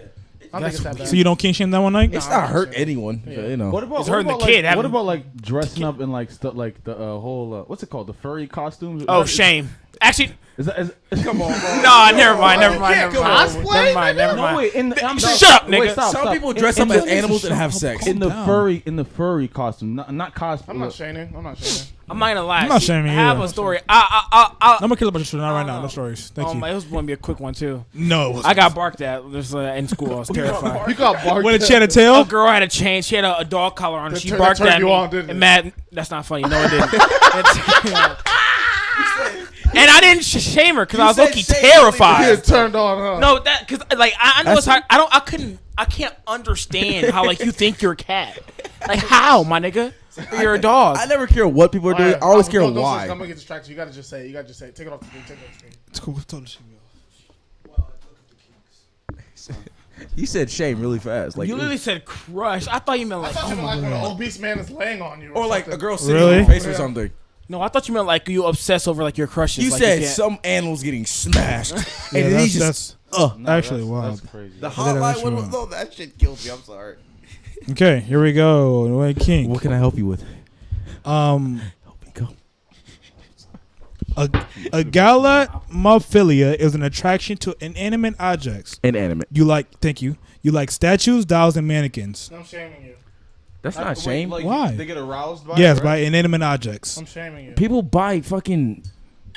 I don't think it's that bad. So you don't kink shame that one night? It's Nah, not I'm hurt saying. anyone. Yeah. You know. What about It's hurting the like, kid, What having- about like dressing up in like stuff like the whole what's it called, the furry costumes? Oh, shame. Actually, Come on, bro. no, never mind. No, No, wait. I'm Shut up, nigga. Stop. Some people dress up as animals and have sex. in the down. furry costume, not cosplay. I'm not shaming. I'm not shaming. I'm not gonna lie. I'm not See, shaming I have either. a story. I'm gonna kill a bunch of stories. Not right now. Oh. No stories. Thank you. It was going to be a quick one too. No. it wasn't. I got barked at this in school. I was terrified. You got barked. When did she had a A tail? girl had a chain. She had a dog collar on. That She turned- barked that turned at you me. on, didn't it? And Matt, that's not funny. No, it didn't. And I didn't shame her because I was said low-key shame, You terrified. get turned on, huh? No, that because like I know it's hard. I can't understand how like you think you're a cat. Like how, my nigga? You're a dog. I never care what people are doing. I always care don't why. I'm gonna get distracted. You gotta just say it. Take it off the screen. Take it off the screen. It's cool. Tell the shit, yo. You said shame really fast, like You literally said crush. I thought you meant I like. thought you meant like when an obese man is laying on you, or like a something. girl sitting Really? on your face or Yeah. something. No, I thought you meant like you obsess over like your crushes. You like said can't- some animals getting smashed, Yeah, and then he that's just actually wild. That's crazy. The that's hotline true. one, no, that shit kills me. I'm sorry. Okay, here we go. Wait, kink. What can I help you with? Help me go. A gallimophilia is an attraction to inanimate objects. Inanimate. Thank you. You like statues, dolls, and mannequins. I'm shaming you. That's not shame. Like, Why? They get aroused by Yes, it, by right? inanimate objects. I'm shaming you. People buy fucking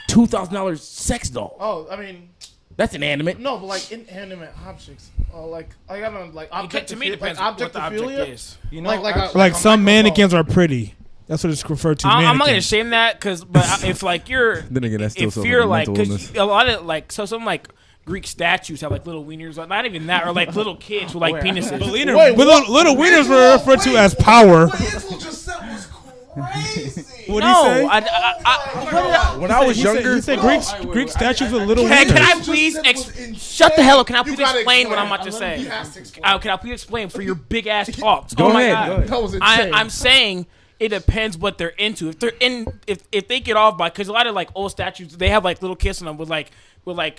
$2,000 sex dolls. Oh, I mean, That's inanimate. No, but like inanimate objects. Like I gotta like To me, it depends like what the object is. You know, Like some mannequins are pretty. That's what it's referred to. I'm not gonna mannequins. shame that but if like you're, Then again, that's still if something you're like, mental because illness. a lot of like, so some like Greek statues have like little wieners, like not even that, or like little kids with like penises. But little wieners were referred to as power. What Hazel just said was crazy. What did he say? When I was younger, he said Greek statues with little Can wieners. I please shut the hell up? Can I please gotta explain what explain. I'm about to say? He has to explain. Can I please explain for your big ass talks? Go Oh my ahead, God. go ahead. That was insane. I'm saying it depends what they're into. If they're if they get off by, because a lot of like old statues, they have like little kids in them with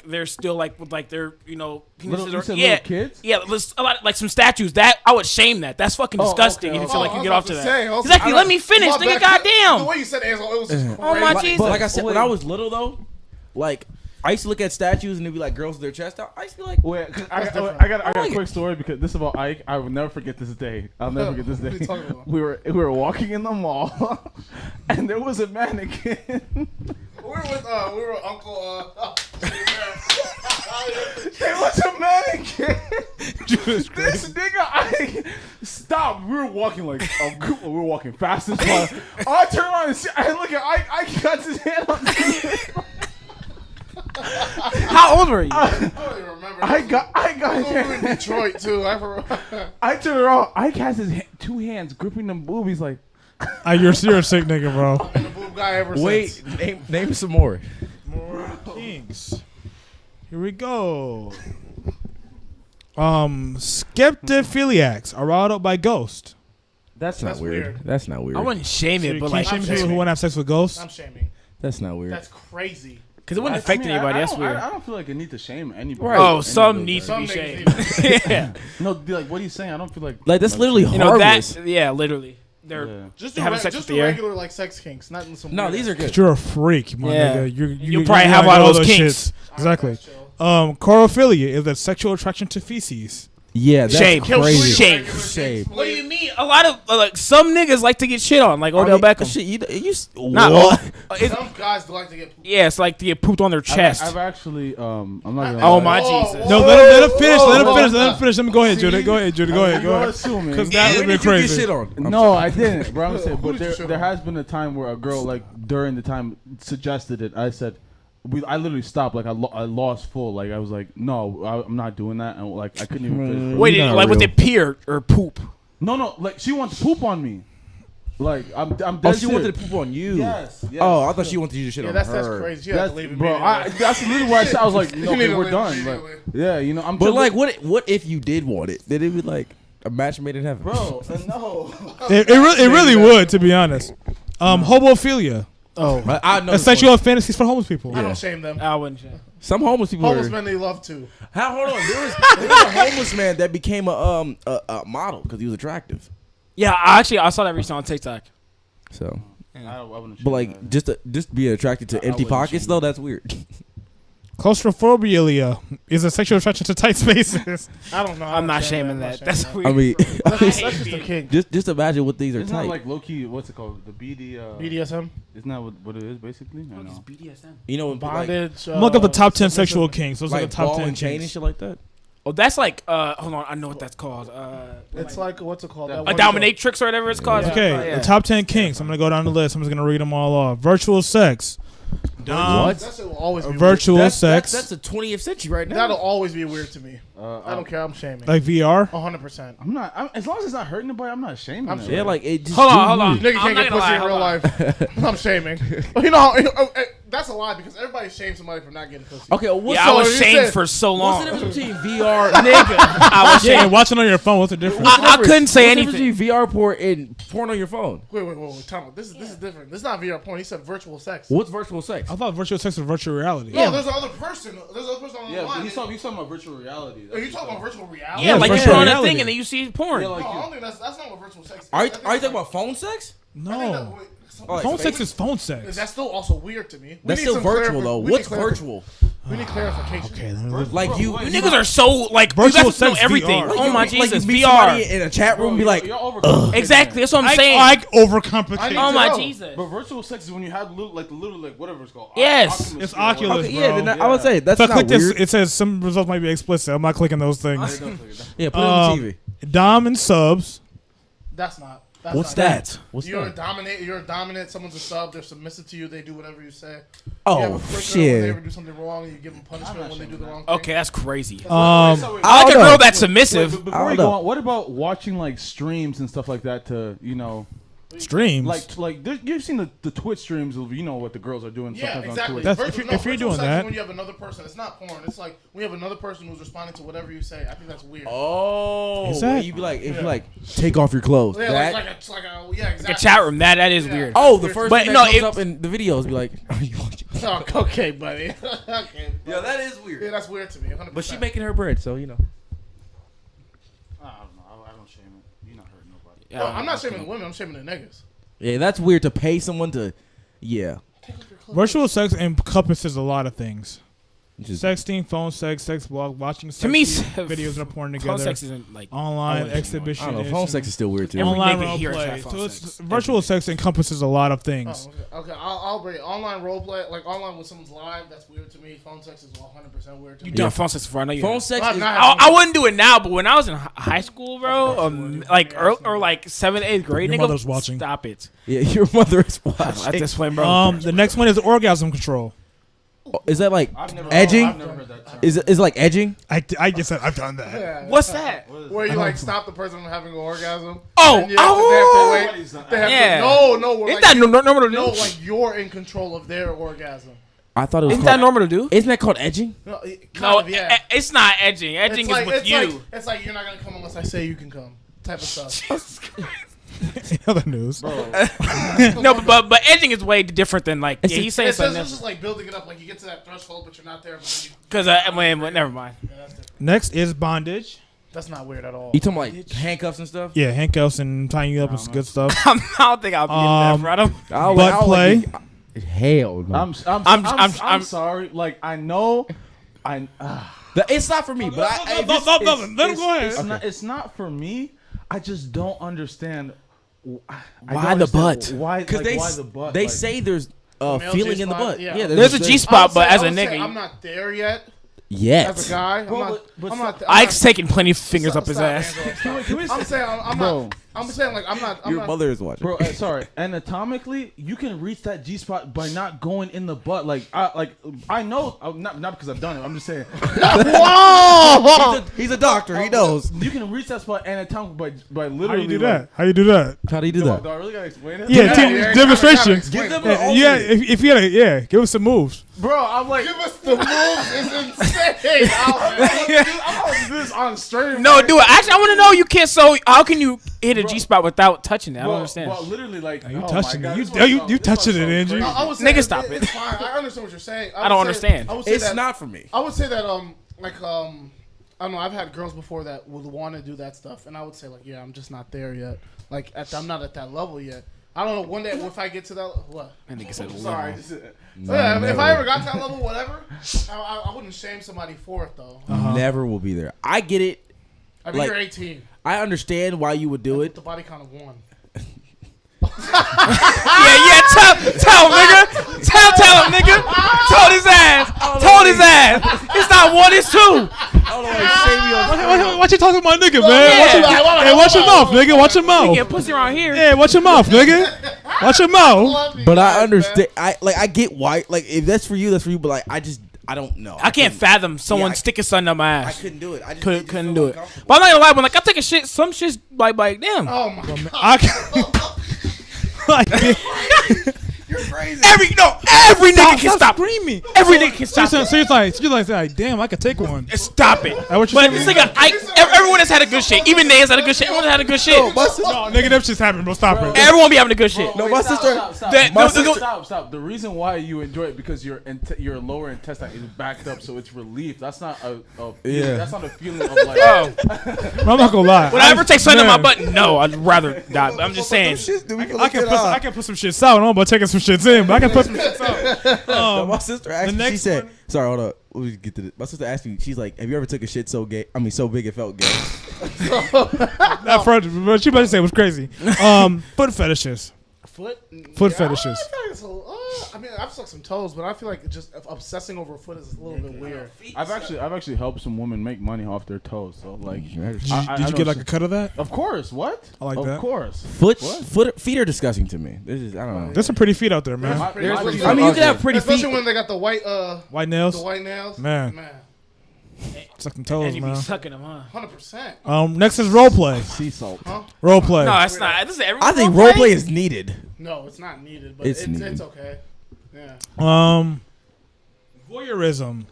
they're still like with like their penises you said yeah little kids? yeah, a lot like some statues that I would shame that. That's fucking disgusting. okay, If you feel like I you was get about off to say, that. I was- Exactly. I Let me finish, my nigga. bad. The Goddamn. way you said Hazel, it was just crazy. Oh my Jesus. but like I said, when I was little though, like I used to look at statues and it'd be like girls with their chest out. I used to be like, Wait, 'cause I different. got a quick story because this is about Ike. I will never forget this day. I'll never forget this What are you day. talking about? We were walking in the mall, and there was a mannequin. We were with Uncle. There was a mannequin. This nigga, stop. We were walking like we were walking fast as fuck. I turn around and see, I look at Ike got his hand on his How old were you? I don't even remember. I got We his were in hand. Detroit too. I turn around. Ike has his two hands gripping them boobies like. You're a sick nigga, bro. The boob guy ever wait, since. name some more. Kings. Here we go. Skeptophiliacs are riled up by ghost. That's not weird. weird. That's not weird. I wouldn't shame So it, you but can't like, shame I'm people who shaming. want to have sex with ghosts. I'm shaming. That's not weird. That's crazy. because it wouldn't affect anybody. That's weird. I don't feel like I need to shame anybody. Right. Oh, some need to Some be niggas shamed. Yeah. No, like what are you saying? I don't feel like. Like that's literally You know harmless. that? Yeah, literally. They're Yeah. Just They the having sex just with the the air? regular like sex kinks, not in some. No, weird these are ass- good. But you're a freak, my Yeah. nigga. You probably have like all those kinks. shits. Exactly. Alright, chill. Chorophilia is a sexual attraction to feces. Yeah, that's Shame. crazy. Shame. Shame. What do you mean? A lot of like some niggas like to get shit on, like Odell Beckham. Shit, you Not what? Some guys like to get. Yeah, it's like to get pooped on their chest. I've actually I'm not gonna. Oh lie. my Whoa, Jesus! No, let him finish. Let him finish. Let him finish. Let me go ahead, Judy. Go ahead, Judy. Go ahead. Go You're ahead. assuming. Because that would When be did you get crazy. shit on? No, I didn't, bro. I'm saying, Who but did you shit there on? has been a time where a girl, like during the time, suggested it. I said, I literally stopped. Like I lost full. Like I was like, no, I'm not doing that, and like I couldn't even. finish. Wait, You're not like was real. it pee or poop? No, like she wanted to poop on me. Like I'm. Oh, dead she wanted serious. to poop on you. Yes. Oh, I thought she wanted you to shit Yeah, on that's her. crazy. She had That's, to leave bro. immediately. That's literally why I said I was like, no, You need to we're leave done. Like, immediately. yeah, you know, I'm. But tripping. like, what if you did want it? Did it be like a match made in heaven? bro, no. It really would, to be honest. Hobophilia. Oh, I know. A sexual fantasies for homeless people. I don't shame them. I wouldn't. Shame. Some homeless people. Homeless are, men, they love to. Hold on. There was a homeless man that became a model because he was attractive. Yeah, I saw that recently on TikTok. So, I wouldn't but like just being attracted to empty wouldn't pockets shame though, that's weird. Claustrophobia is a sexual attraction to tight spaces. I don't know. I'm not shaming that. That's weird. I mean, That's just a kink. just imagine what these are It's tight. not like low key. What's it called? The BD. BDSM, Isn't that what it is basically? I know. BDSM. you know, like, bondage. Look up the top 10 submissive- sexual kinks. Those are like the top ball 10 and chain and kinks. shit like that. Oh, that's like hold on, I know what that's called. It's like what's it called? That A one dominatrix or whatever it's called. Yeah. Okay, Yeah. the top 10 kinks. I'm going to go down the list. I'm just going to read them all off. Virtual sex. show. That shit will always be Virtual weird. sex. That's the 20th century right now. That'll always be weird to me. I don't care. I'm shaming. Like VR. 100%. I'm not. As long as it's not hurting anybody, I'm not ashamed. I'm of sure. yeah, like it. Just Hold do on. you. Nigga I'm can't not get gonna pussy lie, in real hold life. I'm shaming. You know, that's a lie because everybody shames somebody for not getting pussy. Okay, what's Yeah, I was you shamed said- for so what's long. the difference between VR? Nigga, I was Yeah, shamed. watching on your phone. What's the difference? I couldn't say What's the difference anything. between VR porn and porn on your phone? Wait. Time out. This is different. This is not VR porn. He said virtual sex. What's virtual sex? I thought virtual sex was virtual reality. No, there's another person. There's another person on the Yeah, line. but he's talking about virtual reality. Are you talking about virtual reality? Yeah, like virtual you're on a reality. thing and then you see porn. Yeah, No, like I don't think that's not what virtual sex is. Are you I think talking that's about phone sex? No. Oh, like Phone fake? sex is phone sex. That's still also weird to me. We That's need still some virtual though. we What's need virtual? We need clarification. Okay, Like you niggas are so like Virtual you guys know sex everything. VR. Oh my like Jesus, you meet VR. somebody in a chat room, and be like, Exactly, that's what I'm I saying. overcomplicate. I need Oh to my know. Jesus. But virtual sex is when you have the little whatever it's called. Yes. It's Sphere or whatever. Oculus. okay, yeah, bro. then I would say that's If I click not this, weird. it says some results might be explicit. I'm not clicking those things. Yeah, put it on the TV. Dom and subs. That's not. What's not that? What's You're that? You're a dominant. Someone's a sub. They're submissive to you. They do whatever you say. You have Oh a flicker when they ever shit! do something wrong, and you give them punishment when they do the wrong thing. Okay, that's crazy. Um, I like I a don't girl know. that's submissive. Before you know. go on, what about watching like streams and stuff like that to streams. you've seen the Twitch streams of what the girls are doing Yeah, sometimes exactly. on Twitch. That's- if you're virtual doing sex is that. when you have another person, it's not porn. It's like when you have another person who's responding to whatever you say. I think that's weird. Oh, Is that- you be like, if you like, take off your clothes. Yeah, That. yeah, exactly. Like a chat room, that is weird. Oh, the first But thing no, that comes it- up in the videos be like, are you watching? Oh, okay, buddy. Okay. Yeah, that is weird. Yeah, that's weird to me. 100%. But she making her bread, so you know. I don't know. I don't shame it. You're not hurting nobody. No, I'm not shaming the women. I'm shaming the niggas. Yeah, that's weird to pay someone to. Yeah. Virtual sex encompasses a lot of things. Just, Sexting, phone sex, sex blog, watching To me, sexy videos of porn phone together, sex isn't like online I wouldn't exhibition. I don't know. Phone sex is still weird too. Every online nigga role here has play. had phone So it's, sex. virtual sex encompasses a lot of things. Oh, okay. I'll bring it. Online role play, like online when someone's live, that's weird to me. Phone sex is 100% weird to You me. done phone sex before? I know you. Phone have. sex I've is. not- I wouldn't do it now, but when I was in high school, bro, like or like 7th, 8th grade, Your nigga, mother's watching. Stop it. Yeah, your mother is At watching. this point, bro. The next one is orgasm control. Is that like I've never edging? heard that term. Is it like edging? I just said I've done that. Yeah. What's that? Where you like stop the person from having an orgasm? Oh, and they have to wait. They have Yeah. to, no. Isn't Like, that normal to do? no, like you're in control of their orgasm. I thought it was. Isn't that Called, normal to do? isn't that called edging? No, No, of, yeah. it's not edging. Edging It's like, is with it's you. Like, it's like you're not gonna come unless I say you can come. Type of stuff. In other news, No, but edging is way different than like It's yeah, a- he's saying It's something just like building it up. Like you get to that threshold, but you're not there. But then because never mind. yeah, that's different. next is bondage. That's not weird at all. You talking about like handcuffs and stuff? Yeah, handcuffs and tying you up and good stuff. I don't think I'll be in that, bro. I don't. Butt play. Hell no. I'm sorry. Like I know, It's not for me, but Let him go ahead. It's not for me. I just don't understand. Why the butt? Why? because Like, why the butt? they Like, say there's male feeling in the G-spot? butt. Yeah. Yeah, There's a G I spot, would but say- as I a would say nigga, I'm not there yet. Yes. As a guy, I'm Bro, not. but I'm not. Ike's taking plenty of fingers Stop, up his stop, ass. Angelo, stop. Can we I'm saying I'm Bro. not. I'm saying like I'm not. I'm Your not. mother is watching. Bro, sorry. Anatomically, you can reach that G spot by not going in the butt. I know, not because I've done it. I'm just saying. He's a doctor. He knows. You can reach that spot anatomically by literally. How you do that? How you do that? How do you do Do I that? really gotta explain it? Yeah, Yeah, demonstration. Give them Yeah, if you had give us some moves. Bro, I'm like, Give us the moves. It's insane. I'm gonna do this on stream. No, do it. Actually, I want to know. You can't. So how can you hit a G spot without touching it? I don't understand. Well, literally, like, You oh touching my it. God, You this one's so- you this touching one's it, so Andrew. crazy. I would say Nigga, it- stop it. It's fine. I understand what you're saying. I don't understand. I would say It's that, not for me. I would say that I don't know. I've had girls before that would want to do that stuff, and I would say like, yeah, I'm just not there yet. Like, I'm not at that level yet. I don't know. One day, if I get to that, what? I think it said Sorry. level. So, yeah, if I ever got to that level, whatever, I wouldn't shame somebody for it though. Never will be there. I get it. I mean, Like- you're 18. I understand why you would do With it. the body count of 1. Yeah, tell him, nigga. Tell him, nigga. Told his ass. It's not one, it's two. I don't know why you shame me on What you talking about, nigga, man? Yeah. Hey, watch your mouth, nigga. Watch your You mouth. get pussy around here. Hey, watch your mouth, nigga. Watch your mouth. But I understand. I get why. Like if that's for you, that's for you. But like I don't know. I can't fathom someone I- sticking something up my I ass. couldn't do it. I just Couldn't do it. But I'm not gonna lie. When like I take a shit, some shit's like damn. Oh my god. I can, like, You're crazy. Every nigga can stop. screaming. Every nigga can stop. So you're like, damn, I could take one. Stop it. That what you But saying? this nigga, everyone has had a good shit. Even they has had a good shit. Everyone has had a good shit. No, nigga, that shit's happening, bro. Stop it. Everyone be having a good shit. No, my sister. Stop. The reason why you enjoy it because your lower intestine is backed up, so it's relief. That's not a Yeah. That's not a feeling of like. Oh, I'm not gonna lie. would I ever take something in my Man. butt? No, I'd rather die. But I'm just saying. I can put some shits out. I don't know about taking some shits in, but I can put some shits out. No, my sister actually, next she said, one- sorry, hold up. let me get to this. My sister asked me, she's like, "Have you ever took a shit so gay? I mean, so big it felt gay." Not front, but she about to say it was crazy. Foot fetishes. Foot Fetishes. I mean, I've sucked some toes, but I feel like just obsessing over a foot is a little bit weird. I've actually helped some women make money off their toes. So like, Did you get like a cut of that? Of course. What? I like of that. Of course. Feet are disgusing to me. This is I don't know. There's some pretty feet out there, man. I mean, you can have pretty feet. Especially when they got the white nails. The white nails. Man. Suck them toes, And you be man. sucking them, huh? 100%. Next is role play. Sea salt. Huh? Role play. No, that's not. This is everyone. I think role play is needed. No, it's not needed, but It's needed. it's okay. Yeah. Voyeurism.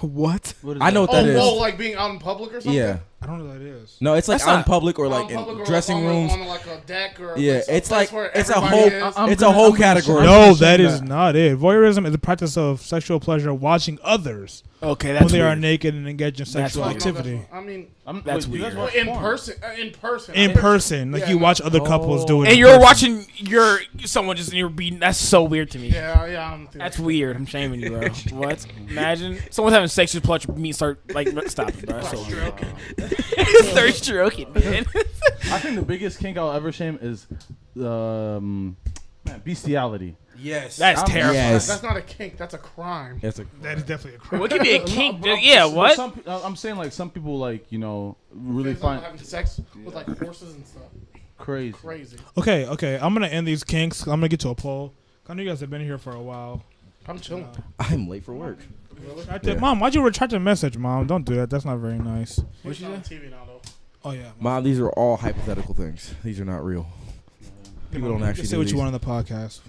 What? I know what that is. Oh, like being out in public or something? Yeah. I don't know what that is. No, it's like That's out in not- public or Out like in public in or dressing like rooms. on like a deck or Yeah, some it's place like where it's a everybody whole is. it's a whole category. No, that is not it. Voyeurism is the practice of sexual pleasure watching others Okay, when that's they are weird. naked and engage in sexual No, no, activity. I mean, That's wait, you guys weird. watch in porn? person. In person. In person, like Yeah, you watch other couples do it. And in you're person. watching someone just and you're beating. That's so weird to me. Yeah, I don't think That's weird. I'm shaming you, bro. What? Imagine someone's having sex with plush me start like stop it, bro. That's so weird. Start stroking, man. I think the biggest kink I'll ever shame is bestiality. Yes. That's terrifying. Yes. That's not a kink. That's a crime. That's a That is definitely a crime. What could be a kink? But Yeah, but what? I'm saying like some people like really Things find like having sex with like horses and stuff. crazy. Crazy. Okay. I'm gonna end these kinks. I'm gonna get to a poll. I know you guys have been here for a while. I'm chilling. I'm late for work. Yeah. Mom, why'd you retract the message, Mom? Don't do that. That's not very nice. What's on TV now though? Oh yeah. Mom, these are all hypothetical things. These are not real. People don't actually say do what these. you want on the podcast.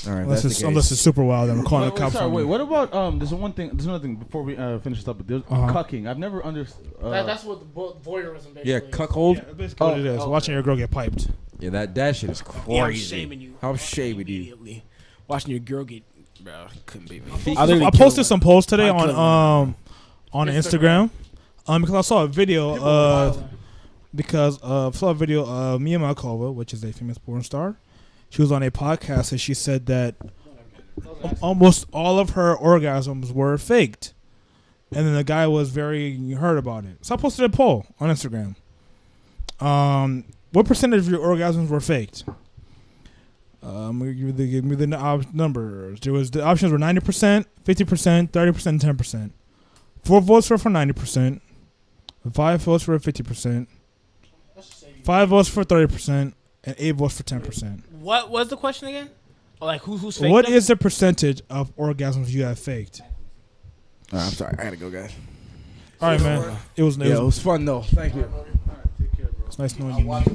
All right, Unless that's it's the unless case. it's super wild, then we're calling the cops on Wait, you. what about there's another thing before we finish this up. There's cucking. I've never understood. That's what the voyeurism basically Yeah, is. cuckold. Yeah, that's basically what it is. Watching your girl get piped. Yeah, that shit is crazy. Yeah, I'm shaming you. I'm shaming you. Immediately. Watching your girl get, bro, couldn't be me. I posted some polls today I couldn't. on Instagram because I saw a video of Mia Malkova, which is a famous porn star. She was on a podcast and she said that almost all of her orgasms were faked, and then the guy was very hurt about it. So I posted a poll on Instagram. What percentage of your orgasms were faked? Give me the numbers. The options were 90%, 50%, 30%, and 10%. 4 votes were for 90%. 5 votes for 50%. 5 votes for 30%, and 8 votes for 10%. What was the question again? Like who's fake? What is the percentage of orgasms you have faked? I'm sorry, I gotta go, guys. All right, man. It was fun though. Thank you. it's nice knowing you. Keep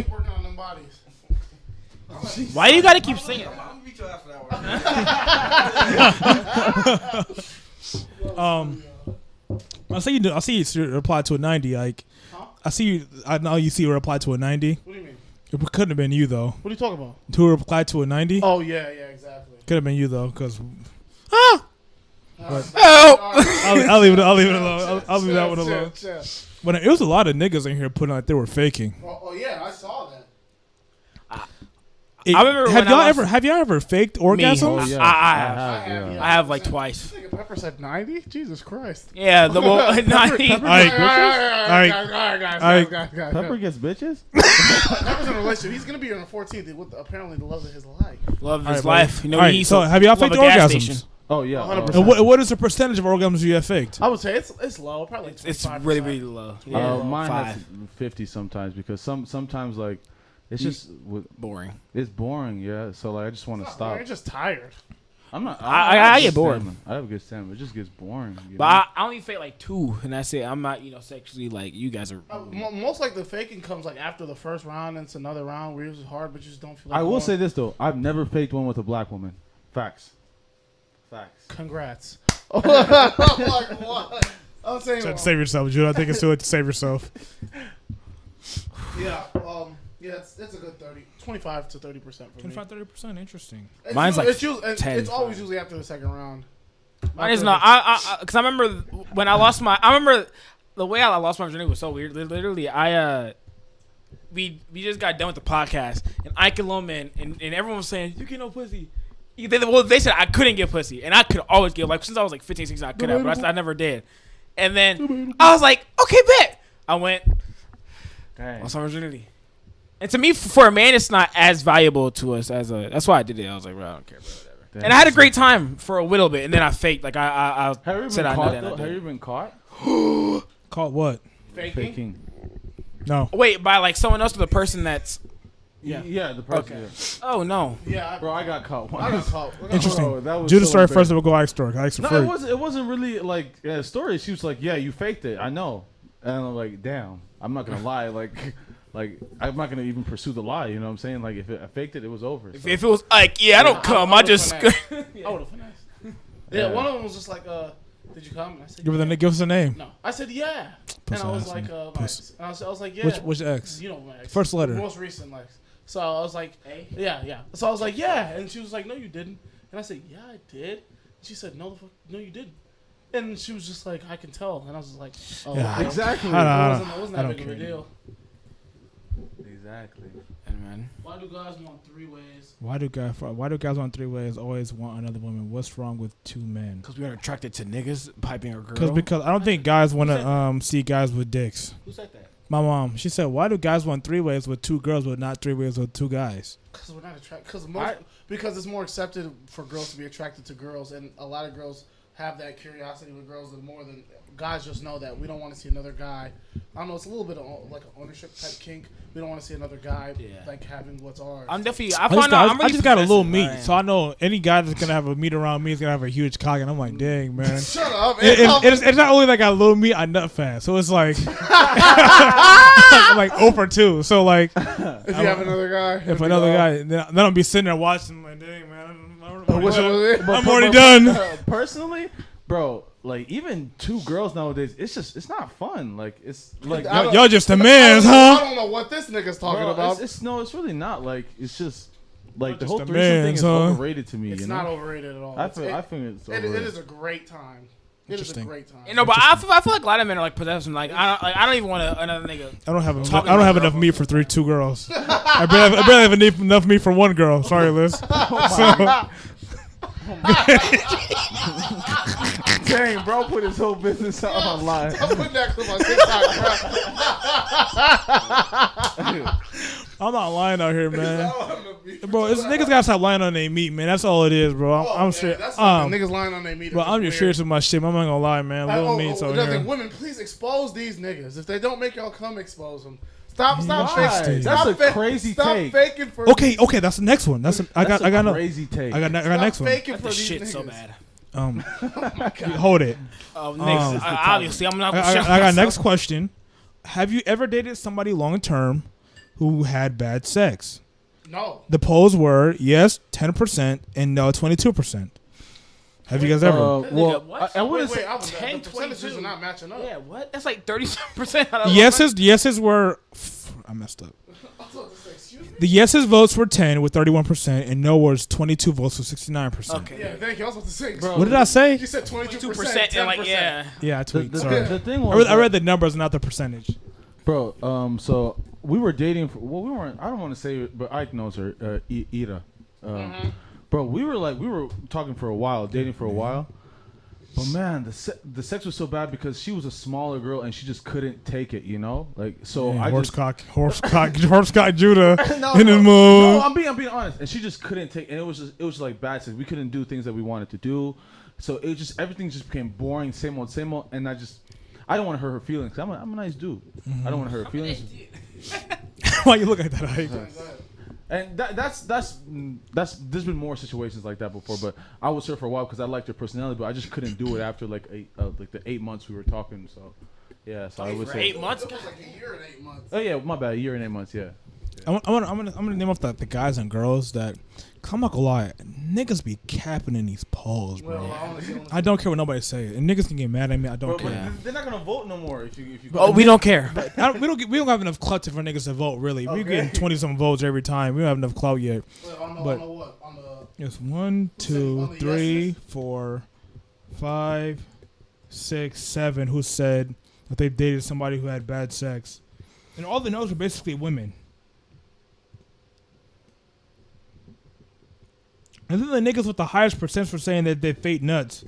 working on them bodies. Why do you gotta keep singing? I'm gonna beat your ass for that one. I see you reply to a 90. Like, I know you see a reply to a 90. What do you mean? It couldn't have been you though. What are you talking about? To reply to a 90. Oh yeah, exactly. Could have been you though, because Oh! I'll leave it alone. I'll leave that one alone. Chill. But it was a lot of niggas in here putting like they were faking. Oh yeah, I saw that. I remember when Have y'all ever faked orgasms? Oh, yeah. I have. Yeah. I have like twice. This nigga Pepper said 90. Jesus Christ. Yeah, the one 90. Guys. Pepper gets bitches. Pepper's in a relationship. He's gonna be on the 14th with apparently the love of his life. Love his All right, life. You know, All right, he's so have y'all faked orgasms? Oh yeah. 100%. And what is the percentage of orgasms you have faked? I would say it's low, probably. Like It's 25%. really low. Yeah, Mine 5. has 50 sometimes because sometimes like it's just Boring. it's boring. Yeah. So like I just want to stop. You're just tired. I'm not. I have get good bored. stamina. I have a good stamina. It just gets boring. But I only fake like 2, and that's it. I'm not, sexually like you guys are. Most like the faking comes like after the first round, and it's another round where it's hard, but you just don't feel like I will going. say this though. I've never faked one with a black woman. Facts. Congrats. Like, what? I'm saying To save yourself, Jude. I think it's too late to save yourself. yeah, it's a good 25 to 30% for me. 25-30%. Interesting. Mine's like it's 10. It's always usually after the second round. Mine is not. Because I remember when I lost my. I remember the way I lost my virginity was so weird. Literally, we just got done with the podcast, and Ike and Loman and everyone was saying, "You get no pussy, They said I couldn't get pussy, and I could always get, like, since I was like 15, 16, I could have, but I never did. And then I was like, okay, bet. I went, lost my virginity. And to me, for a man, it's not as valuable to us as a. That's why I did it. I was like, bro, I don't care, bro, whatever. Damn. And I had a great time for a little bit, and then I faked. Like I said, I know that. Have you been caught? Caught what? Faking. No. Wait, by like someone else, or the person that's. Yeah, the person. Okay. Yeah. Oh no. Yeah, Bro, I got caught once. I got caught. Interesting. Bro, that was Judah so story first, embarrassing. we'll go Ike's story. Ike's for free. No, it wasn't really like a story. She was like, "Yeah, you faked it. I know." And I'm like, "Damn, I'm not gonna lie. Like I'm not gonna even pursue the lie. You know what I'm saying? Like if I faked it, it was over." So. If it was like, I don't come. I just. I would have finessed. Yeah, one of them was just like, "Did you come?" And I said, Give us a name. No, I said, "Yeah." Puss and I was ass, like, man. I was like, "Yeah." Which ex? You know my ex. First letter. Most recent ex. So I was like, yeah. So I was like, yeah. And she was like, no, you didn't. And I said, yeah, I did. And she said, no, you didn't. And she was just like, I can tell. And I was just like, oh, Yeah, exactly. It wasn't that big of a deal. Exactly. And man, Why do guys want 3 ways? Why do guys on 3 ways always want another woman? What's wrong with 2 men? because we are attracted to niggas piping a girl. Because I don't think guys want to see guys with dicks. Who said that? My mom, she said, why do guys want 3 ways with 2 girls, but not 3 ways with 2 guys? Because we're not attracted. Because it's more accepted for girls to be attracted to girls, and a lot of girls have that curiosity with girls and more than guys. Just know that we don't want to see another guy. I don't know. It's a little bit of like an ownership type kink. We don't want to see another guy like having what's ours. I'm definitely. I just got a little meat, so I know any guy that's gonna have a meat around me is gonna have a huge cock, and I'm like, dang, man. Shut up. It's not only that I got a little meat, I nut fast, so it's like like 0 for 2. So like, if you have another guy, if another guy, then I'll be sitting there watching, like, dang, man, I'm But already done. Personally, bro, like even 2 girls nowadays, it's not fun. Like it's like Y'all just the I mans, huh? don't know what this nigga's talking bro, about. It's really not. Like it's just like the Just whole the threesome thing mans, is huh? overrated to me. It's you know? not overrated at all. I think it's it overrated. is a great time. It is a Interesting. great time. You know, but I feel like a lot of men are like possessive. Like I don't even want another nigga. I don't have enough meat for 2 girls. I barely have enough meat for 1 girl. Sorry, Liz. Dang, bro, put his whole business out online. I'm putting that clip on TikTok, I'm not lying out here, man. bro. Bro, this niggas gotta stop lying on their meat, man. That's all it is, bro. I'm serious. That's like the niggas lying on their meat. Bro, I'm just serious with my shit. I'm not gonna lie, man. Little meats out here. Women, please expose these niggas. If they don't make y'all come, expose them. Stop Why? faking. That's a Stop crazy Stop take. faking for. Okay, that's the next one. I got no. crazy take. I got next Stop one. faking for This these shit niggas. so bad. Hold it. Oh, niggas. Obviously, I'm not. I got next question. Have you ever dated somebody long term who had bad sex? No. The polls were yes, 10%, and no, 22%. Have you guys ever? Well, what? I wouldn't Wait, say. I was 10, the percentages 22. are not matching up. Yeah, what? That's like 37%. Yeses were. I messed up. I was about to say, excuse me? The yeses votes were 10 with 31%, and no was 22 votes with 69%. Okay. Yeah, thank you. I was about to say. Bro, What did I say? You said 22%. 2% and like yeah. Yeah, I tweeted. The Sorry. thing was, I read the numbers, not the percentage. bro. So we were dating. We weren't. I don't want to say it, but Ike knows her. Ida. Bro, we were talking for a while, dating for a while. But man, the sex was so bad because she was a smaller girl and she just couldn't take it, you know. Like so, Yeah, I horsecock Judah no, in the mood. No, I'm being honest, and she just couldn't take, and it was just like bad sex. We couldn't do things that we wanted to do, so everything just became boring, same old, and I don't want to hurt her feelings. I'm a nice dude. I don't want to hurt her feelings. Why you look like that, Ike? And there's been more situations like that before, but I was her for a while because I liked her personality, but I just couldn't do it after like the 8 months we were talking. So yeah, so I would say 8 months. It was like a year and 8 months. Oh yeah, my bad, a year and 8 months. Yeah. I'm gonna name off the guys and girls that. I'm not gonna lie, niggas be capping in these polls, bro. Well, I don't care what nobody say, and niggas can get mad at me. I don't Bro, care. but they're not gonna vote no more if you. Oh, we don't care. We don't have enough clout for niggas to vote. Really, we getting 20-some votes every time. We don't have enough clout yet. on But- the what? On the It's 1, 2, 3, 4, 5, 6, 7 who said that they've dated somebody who had bad sex, and all the no's were basically women. And then the niggas with the highest percent for saying that they fake nuts.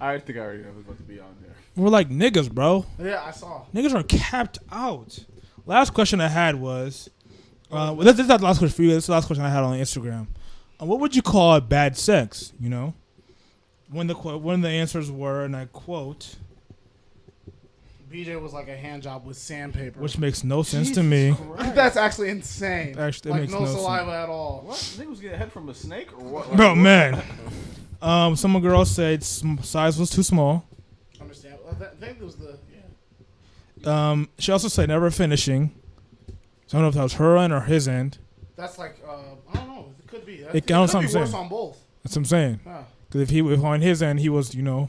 I think I already know who's about to be on there. We're like niggas, bro. Yeah, I saw. Niggas are capped out. Last question I had was, this is not the last question for you. This is the last question I had on Instagram. What would you call bad sex? You know, when the answers were, and I quote, BJ was like a hand job with sandpaper. which makes no sense to me. That's actually insane. Actually, it like makes no no saliva sense. at all. What? Nigga was getting head from a snake or what? Bro, man. Some girl said size was too small. Understand? I think it was the yeah. She also said never finishing. So I don't know if that was her end or his end. That's like I don't know. It could be. It It counts. could I'm be saying. worse on both. That's what I'm saying. Yeah. Because if on his end he was, You know,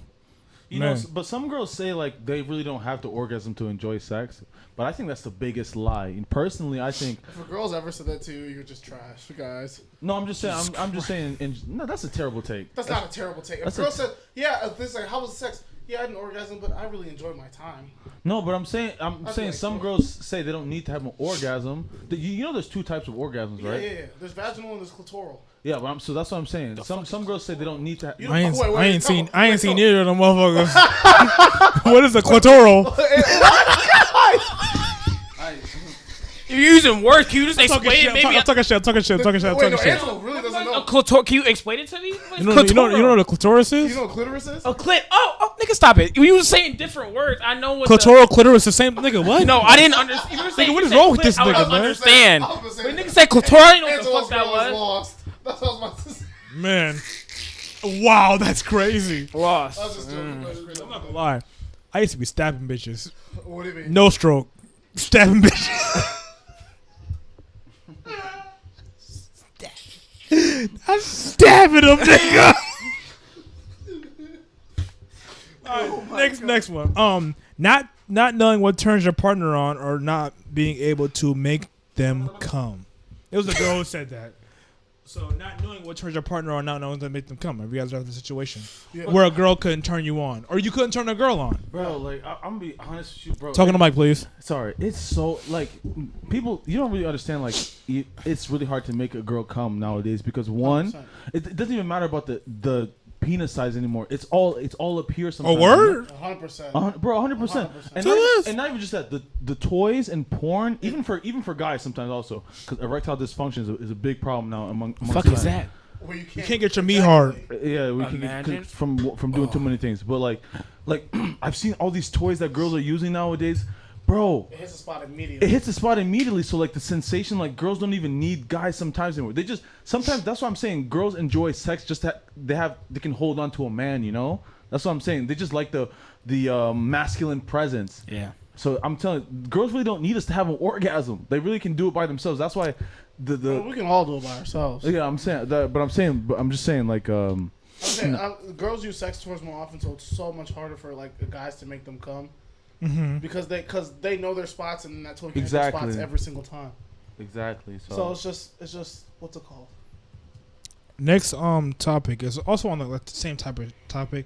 man. but some girls say like they really don't have to orgasm to enjoy sex. But I think that's the biggest lie. And personally, I think If a girl's ever said that to you, you're just trash, guys. no. I'm just saying. I'm just saying. No, that's a terrible take. That's not a terrible take. If a that's girl a- said, "Yeah, this like how was the sex?" Yeah, I had an orgasm, but I really enjoyed my time. No, but I'm saying like some that. girls say they don't need to have an orgasm. You know, there's two types of orgasms, right? Yeah. There's vaginal and there's clitoral. Yeah, but so that's what I'm saying. Some girls say they don't need to. You- I ain't wait, seen no, I ain't wait, seen no. either of them motherfuckers. What is a clitoral? If you're using words, can you just I'm talking explain shit. it? Maybe I'm talking shit. Wait, no, Angelo really doesn't a know. clitor. Can you explain it to me? You know what a clitoris is? You know what clitoris is? A clit. Oh, nigga, stop it. You were saying different words. I know what. Clitoral, clitoris, the same nigga. What? No, I didn't understand. You were saying, what you is said wrong with clit, this I would nigga, man? understand. I was gonna say When that. nigga said clitoris, I didn't know what the Angelo's fuck that girl is was. lost. That's what I was about to say. Man. Wow, that's crazy. Lost. I was just joking. I'm not gonna lie. I used to be stabbing bitches. What do you mean? No stroke. Stabbing bitches. I'm stabbing them, nigga. Next one. Not knowing what turns your partner on or not being able to make them come. It was a girl who said that. So not knowing what turns your partner on, not knowing to make them come. Have you guys ever had the situation where a girl couldn't turn you on, or you couldn't turn a girl on? Bro, like I'm gonna be honest with you, bro. Talking to Mike, please. Sorry, it's so like people. You don't really understand. Like it's really hard to make a girl come nowadays because one, it doesn't even matter about the penis size anymore. It's all up here. A Sometimes. word? 100%. Bro, 100%. And not even just that. The toys and porn, even for guys sometimes also, because erectile dysfunction is a big problem now amongst Fuck guys. is that? Where you You can't get your meat hard. Yeah, we can Imagine. get from doing too many things. But like I've seen all these toys that girls are using nowadays, bro. It hits the spot immediately. It hits the spot immediately. So like the sensation, like girls don't even need guys sometimes anymore. They just sometimes that's what I'm saying. Girls enjoy sex just that they can hold on to a man. You know, that's what I'm saying. They just like the masculine presence. Yeah. So I'm telling you, girls really don't need us to have an orgasm. They really can do it by themselves. That's why Well, we can all do it by ourselves. yeah, I'm saying that, but I'm just saying like I'm saying, girls use sex toys more often, so it's so much harder for like guys to make them come because they know their spots and that toy can hit their spots Exactly. every single time. exactly. So it's just what's it called? Next topic is also on the same type of topic.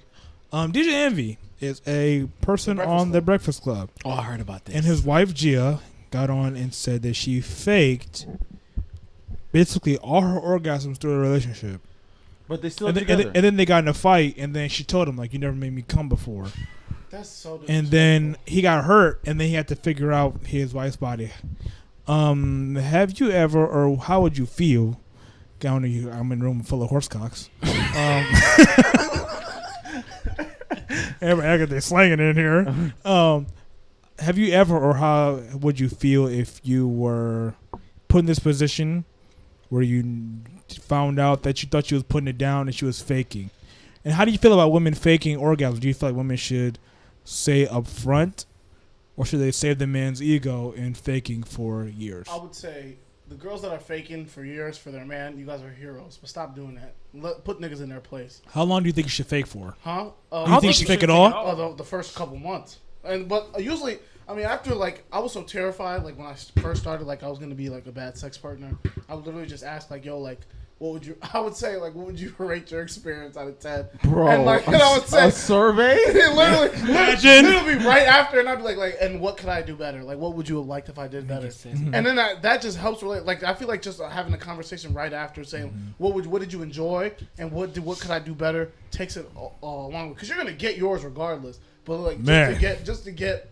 DJ Envy is a person on the Breakfast Club. Oh, I heard about this. And his wife Gia got on and said that she faked basically all her orgasms through the relationship. But they still And together. then they got in a fight, and then she told him, like, you never made me come before. That's so. And then he got hurt, and then he had to figure out his wife's body. Have you ever, or how would you feel? I'm in a room full of horsecocks. I got this slanging in here. Have you ever, or how would you feel if you were put in this position where you found out that you thought she was putting it down and she was faking? And how do you feel about women faking orgasms? Do you feel like women should say up front, or should they save the man's ego in faking for years? I would say the girls that are faking for years for their man, you guys are heroes. But stop doing that. Put niggas in their place. How long do you think you should fake for? Huh? Do you think you should fake it all? The first couple months. But usually, I mean, after like I was so terrified, like when I first started, like I was gonna be like a bad sex partner. I would literally just ask like, yo, like, what would you? I would say like, what would you rate your experience out of 10? Bro, and like, and I would say a survey. literally right after, and I'd be like, and what could I do better? Like, what would you have liked if I did better? And then that just helps relate. Like, I feel like just having a conversation right after, saying what did you enjoy, and what could I do better, takes it along, because you're gonna get yours regardless. But like, just to get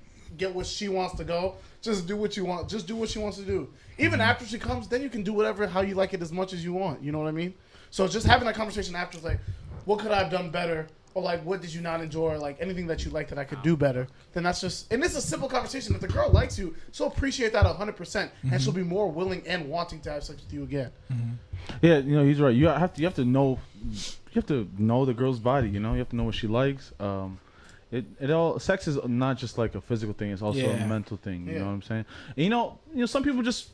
what she wants to go. Just do what you want. Just do what she wants to do. Even after she comes, then you can do whatever, how you like it as much as you want. You know what I mean? So just having that conversation after is like, what could I have done better? Or like, what did you not enjoy? Or like anything that you like that I could do better. Then that's just, and it's a simple conversation. If the girl likes you, she'll appreciate that 100%. And she'll be more willing and wanting to have sex with you again. Yeah, he's right. You have to know the girl's body. You have to know what she likes. Sex is not just like a physical thing, it's also a mental thing, you know what I'm saying? And some people just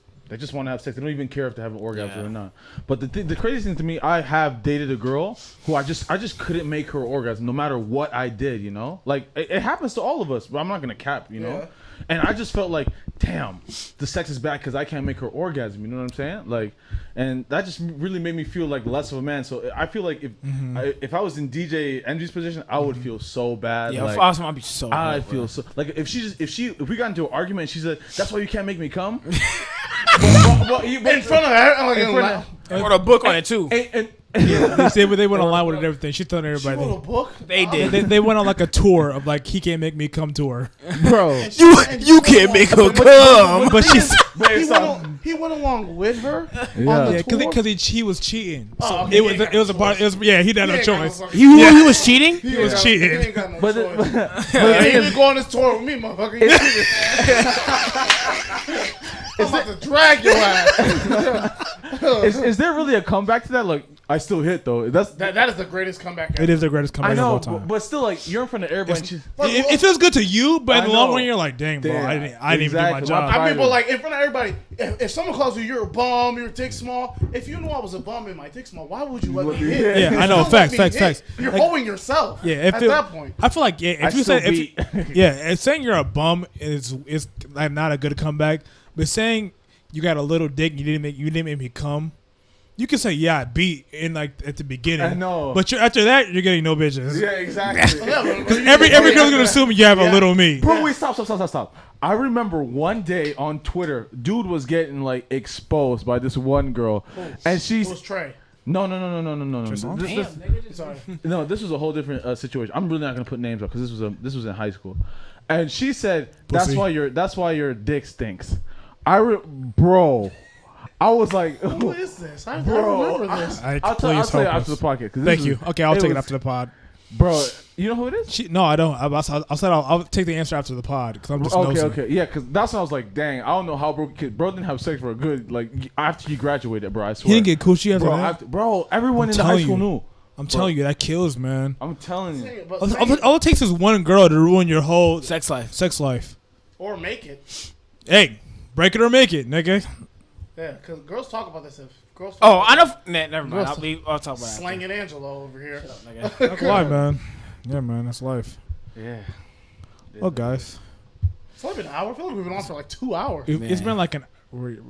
want to have sex. They don't even care if they have an orgasm or not. But the crazy thing to me, I have dated a girl who I just couldn't make her orgasm no matter what I did, Like it happens to all of us, but I'm not going to cap, know? And I just felt like, damn, the sex is bad because I can't make her orgasm. You know what I'm saying? Like, and that just really made me feel like less of a man. So I feel like if I was in DJ Envy's position, I would feel so bad. Yeah, like, if I was him, I'd be so bad. I feel so like if we got into an argument and she said, "That's why you can't make me come." but in front of her, I wrote a book on it too. They went online with it and everything. She told everybody. She wrote a book? They did. They went on like a tour of like, he can't make me come tour. Bro. You can't make her come. But she's he went along with her. Yeah, because he was cheating. So okay. it was a part. He had no choice. He was cheating. He was cheating. He ain't got no But choice. He ain't go on this tour with me, motherfucker. I'm about to drag your ass. Is there really a comeback to that? Like, I still hit though. That is the greatest comeback ever. It is the greatest comeback I know, of all time. but still, like, you're in front of everybody. It feels good to you, but in the long know. run, you're like, dang, bro, Damn, I didn't even do my exactly. job. I mean, but like in front of everybody, if someone calls you, you're a bum, your dick small. If you knew I was a bum and my dick small, why would you let me hit? Yeah, I know. Don't let Facts. me hit. You're Like, holding yourself. Yeah, at that point. I feel like if you still say if saying you're a bum is like not a good comeback, but saying you got a little dick and you didn't make me come. You can say, yeah, I beat in like at the beginning. I know. But after that, you're getting no bitches. Yeah, exactly. Because every girl's going to assume you have a little me. Bro, wait, stop. I remember one day on Twitter, dude was getting like exposed by this one girl. And she's... It was Trey. No. Sorry. No, this was a whole different situation. I'm really not going to put names up because this was in high school. And she said, that's why your dick stinks. Bro... I was like, who is this? I remember this. I'll tell you after the podcast. Thank you. Okay, I'll take it after the pod. Bro, you know who it is? No, I don't. I'll take the answer after the pod because I'm just nosing. Okay. Yeah, because that's when I was like, dang, I don't know how bro didn't have sex for a good, like, after he graduated, bro, I swear. He didn't get coochie after that? Bro, everyone in the high school knew. I'm telling you, that kills, man. I'm telling you. All it takes is one girl to ruin your whole sex life. Or make it. Hey, break it or make it, nigga. Yeah, because girls talk about this. I know. Never mind. I'll talk about that. Slanging Angelo over here. That's life, man. Yeah, man, that's life. Yeah. Oh, guys. It's only been an hour. I feel like we've been on for like 2 hours. It's been like an...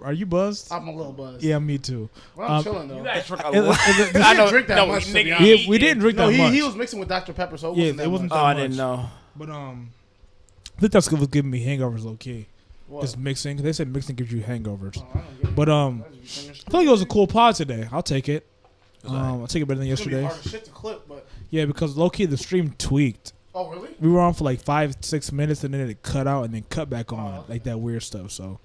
Are you buzzed? I'm a little buzzed. Yeah, me too. Well, I'm chilling, though. You guys drink a I didn't drink that much, to be honest. Yeah, we didn't drink that much. He was mixing with Dr. Pepper, so it wasn't that much. I didn't know. But I think that's was giving me hangovers low key. What? Just mixing. They said mixing gives you hangovers. Oh, I don't get it. But I feel like it was a cool pod today. I'll take it. I'll take it better than yesterday. It's gonna be hard as shit to clip, but yeah, because low key the stream tweaked. Oh really? We were on for like 5-6 minutes and then it cut out and then cut back on, like that weird stuff. So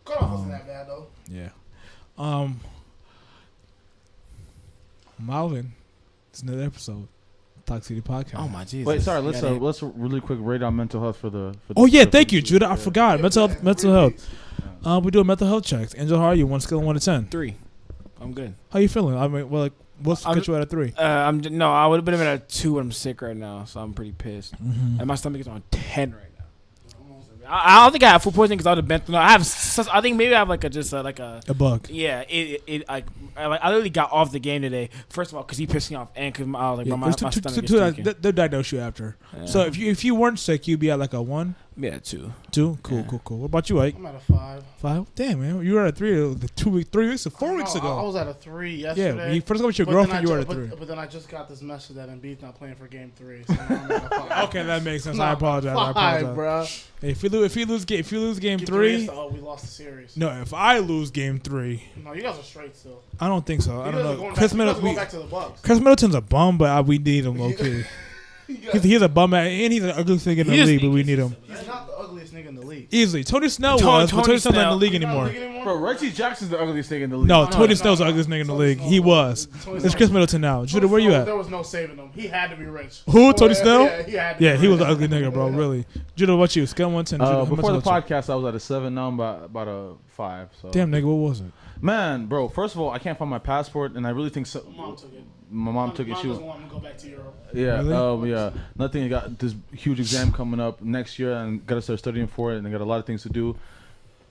cut off wasn't that bad though. Yeah. Malvin, it's another episode. Talk City Podcast. Oh my Jesus! Wait, sorry. Let's really quick rate on mental health for the. Thank you, Judah. I forgot mental health. We do a mental health check. Angel, how are you? 1 scale of 1 to 10. 3. I'm good. How you feeling? I mean, well, like, what's get you out of 3? I would have been at a 2. I'm sick right now, so I'm pretty pissed. And my stomach is on 10 right now. I don't think I have food poisoning because I would have been through. I think maybe I have like a bug. Yeah, I literally got off the game today. First of all, because he pissed me off, and because my stomach is stinking. They'll diagnose you after. Yeah. So if you weren't sick, you'd be at like a 1. Yeah, 2. 2? Cool, cool. What about you, Ike? I'm at a 5. 5? Damn, man. You were at a 3 3 weeks or 4 weeks I ago. was at a 3 Yeah, yesterday. when you first got with your But then girlfriend, you were at a 3. But then I just got this message that Embiid's not playing for Game 3. So now I'm at a 5. Okay, that makes sense. No, I apologize. 5, bro. Hey, if you lose game Game 3, oh, we lost the series. no. If I lose game 3, No, you guys are straight still. I don't think so. I don't know. Chris Going Middleton, back to the Bucks. Chris Middleton's a bum, but we need him low key. He's a bum, and he's an ugly nigga in the league, but we need him. He's not the ugliest nigga in the league. Easily. Tony Snell was, but Tony Snell's not in the league He's not anymore. in the league anymore? Bro, Reggie Jackson's the ugliest thing in the league. No, No, Tony no, Snell's the no. ugliest nigga in the Tony league. Snell He was- was. Tony It's Snell- Chris Middleton now. Judah, where you at? There was no saving him. He had to be rich. Who? Tony Yeah, Snell? Yeah, he had to Yeah, be he was rich. an ugly nigga, bro. Really. Judah, what you? Scale 1 to 10. Judah, how Before the much about you? podcast, I was at a 7. Now I'm about a 5. So. Damn, nigga, what was it? Man, bro. First of all, I can't find my passport, and I really think so. Mom took it. My mom took it. She was. doesn't want him to go back to Europe. Yeah, Really? yeah. Nothing. I got this huge exam coming up next year, and gotta start studying for it. And I got a lot of things to do.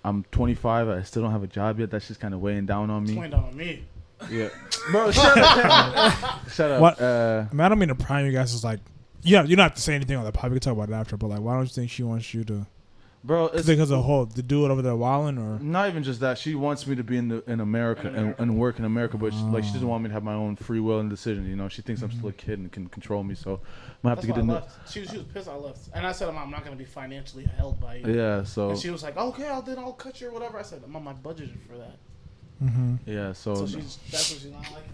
I'm 25. I still don't have a job yet. That's just kind of weighing down on me. Point down on me. Yeah, bro. Shut up. Shut up. What? I mean, I don't mean to prime you guys. It's like, you don't have to say anything on the pod. We can talk about it after. But like, why don't you think she wants you to? Bro, it's Because of the dude over there wilding, or not even just that. She wants me to be in America and work in America, but she doesn't want me to have my own free will and decision. You know, she thinks I'm still a kid and can control me. So I'm gonna have That's to why get I in. left. She was pissed I left. And I said, I'm not going to be financially held by you. Yeah. So And she was like, okay, I'll cut you or whatever. I said, I'm on my budget for that. yeah. So that's what she's not like.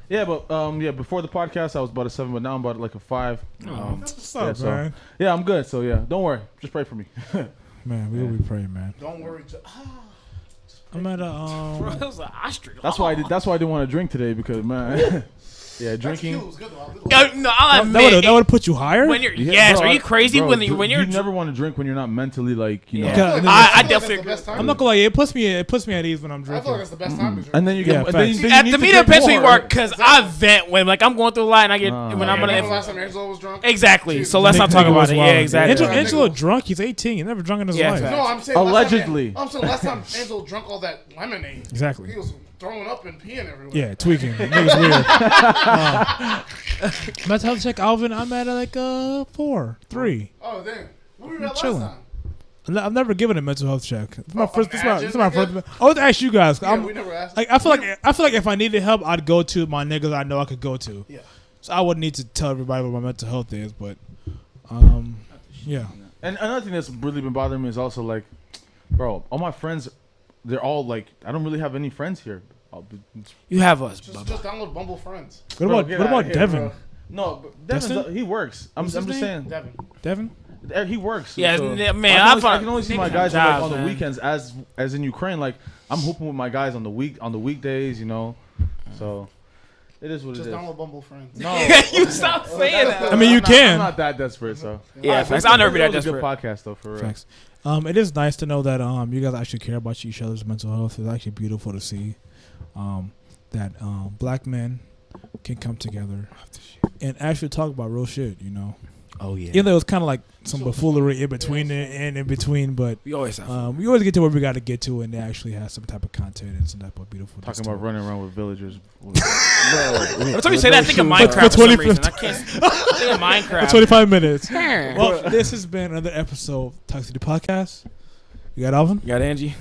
Yeah, but before the podcast I was about a 7, but now I'm about like a 5. That's what's up, so- man. Yeah, I'm good. So yeah, don't worry. Just pray for me. Man, we will be praying, man. Don't worry. I'm at a Bro, it was an ostrich. That's why I didn't want to drink today because man, yeah, drinking. That was good, though. No, I'll admit. That would put you higher. When you're, Yeah, yes, bro, are you crazy? bro, when you you're never want to drink when you're not mentally like you know. Yeah. Yeah, I feel definitely like that's the best I'm not gonna lie. It puts me at ease when I'm I feel like drinking. that's the best time to drink. And then you Yeah, get and facts. then you to need me, to it depends who drink you more. are, because I vent when like I'm going through a lot and I get when I'm Remember gonna last time Angelo was drunk? exactly. So let's not talk Nigga about was it. Yeah, wilding. exactly. Angelo drunk. He's 18. He's never drunk in his Yeah, life. facts. No, I'm saying Allegedly. I'm saying last time Angelo drunk all that lemonade. Exactly. He was throwing up and peeing everywhere. Yeah, tweaking. Nigga's weird. Mental health check, Alvin. I'm at like 4, 3. Oh, damn. What were we at last chilling. time? I've never given a mental health check. This is my first. This imagine, is my nigga. first. I was ask you guys. Yeah, we never asked. Like I feel like if I needed help, I'd go to my niggas I know I could go to. Yeah. So I wouldn't need to tell everybody what my mental health is, but yeah. And another thing that's really been bothering me is also like, bro, all my friends, they're all like, I don't really have any friends here. You have us. Just download Bumble Friends. What Bro, about get what outta about here, Devin? bro. No, but Devin's Destin? he works. I'm What's just his saying. Devin. Devin? He works. Yeah, so man, I I can only see my niggas guys have like, on jobs, the man. weekends as in Ukraine. Like I'm hooping with my guys on the weekdays, you know. So it is what Just it is. download Bumble Friends. No, You stop saying that. I mean, you I'm can. not that desperate, so. Yeah, Alright, facts. but I'll never be that it was a desperate. good podcast though, for real. Facts. It is nice to know that you guys actually care about each other's mental health. It's actually beautiful to see that black men can come together and actually talk about real shit. You know. Oh yeah. Even though it was kind of like some buffoonery in between and in between, but We always have. we always get to where we got to get to, and they actually have some type of content and some type of beautiful. Talking about running around with villagers. Every time you say that, I think of For Minecraft for some 20 reason. I can't think of Minecraft. 25 minutes. Well, Well, this has been another episode of Talk City Podcast. You got Alvin? you got Angie.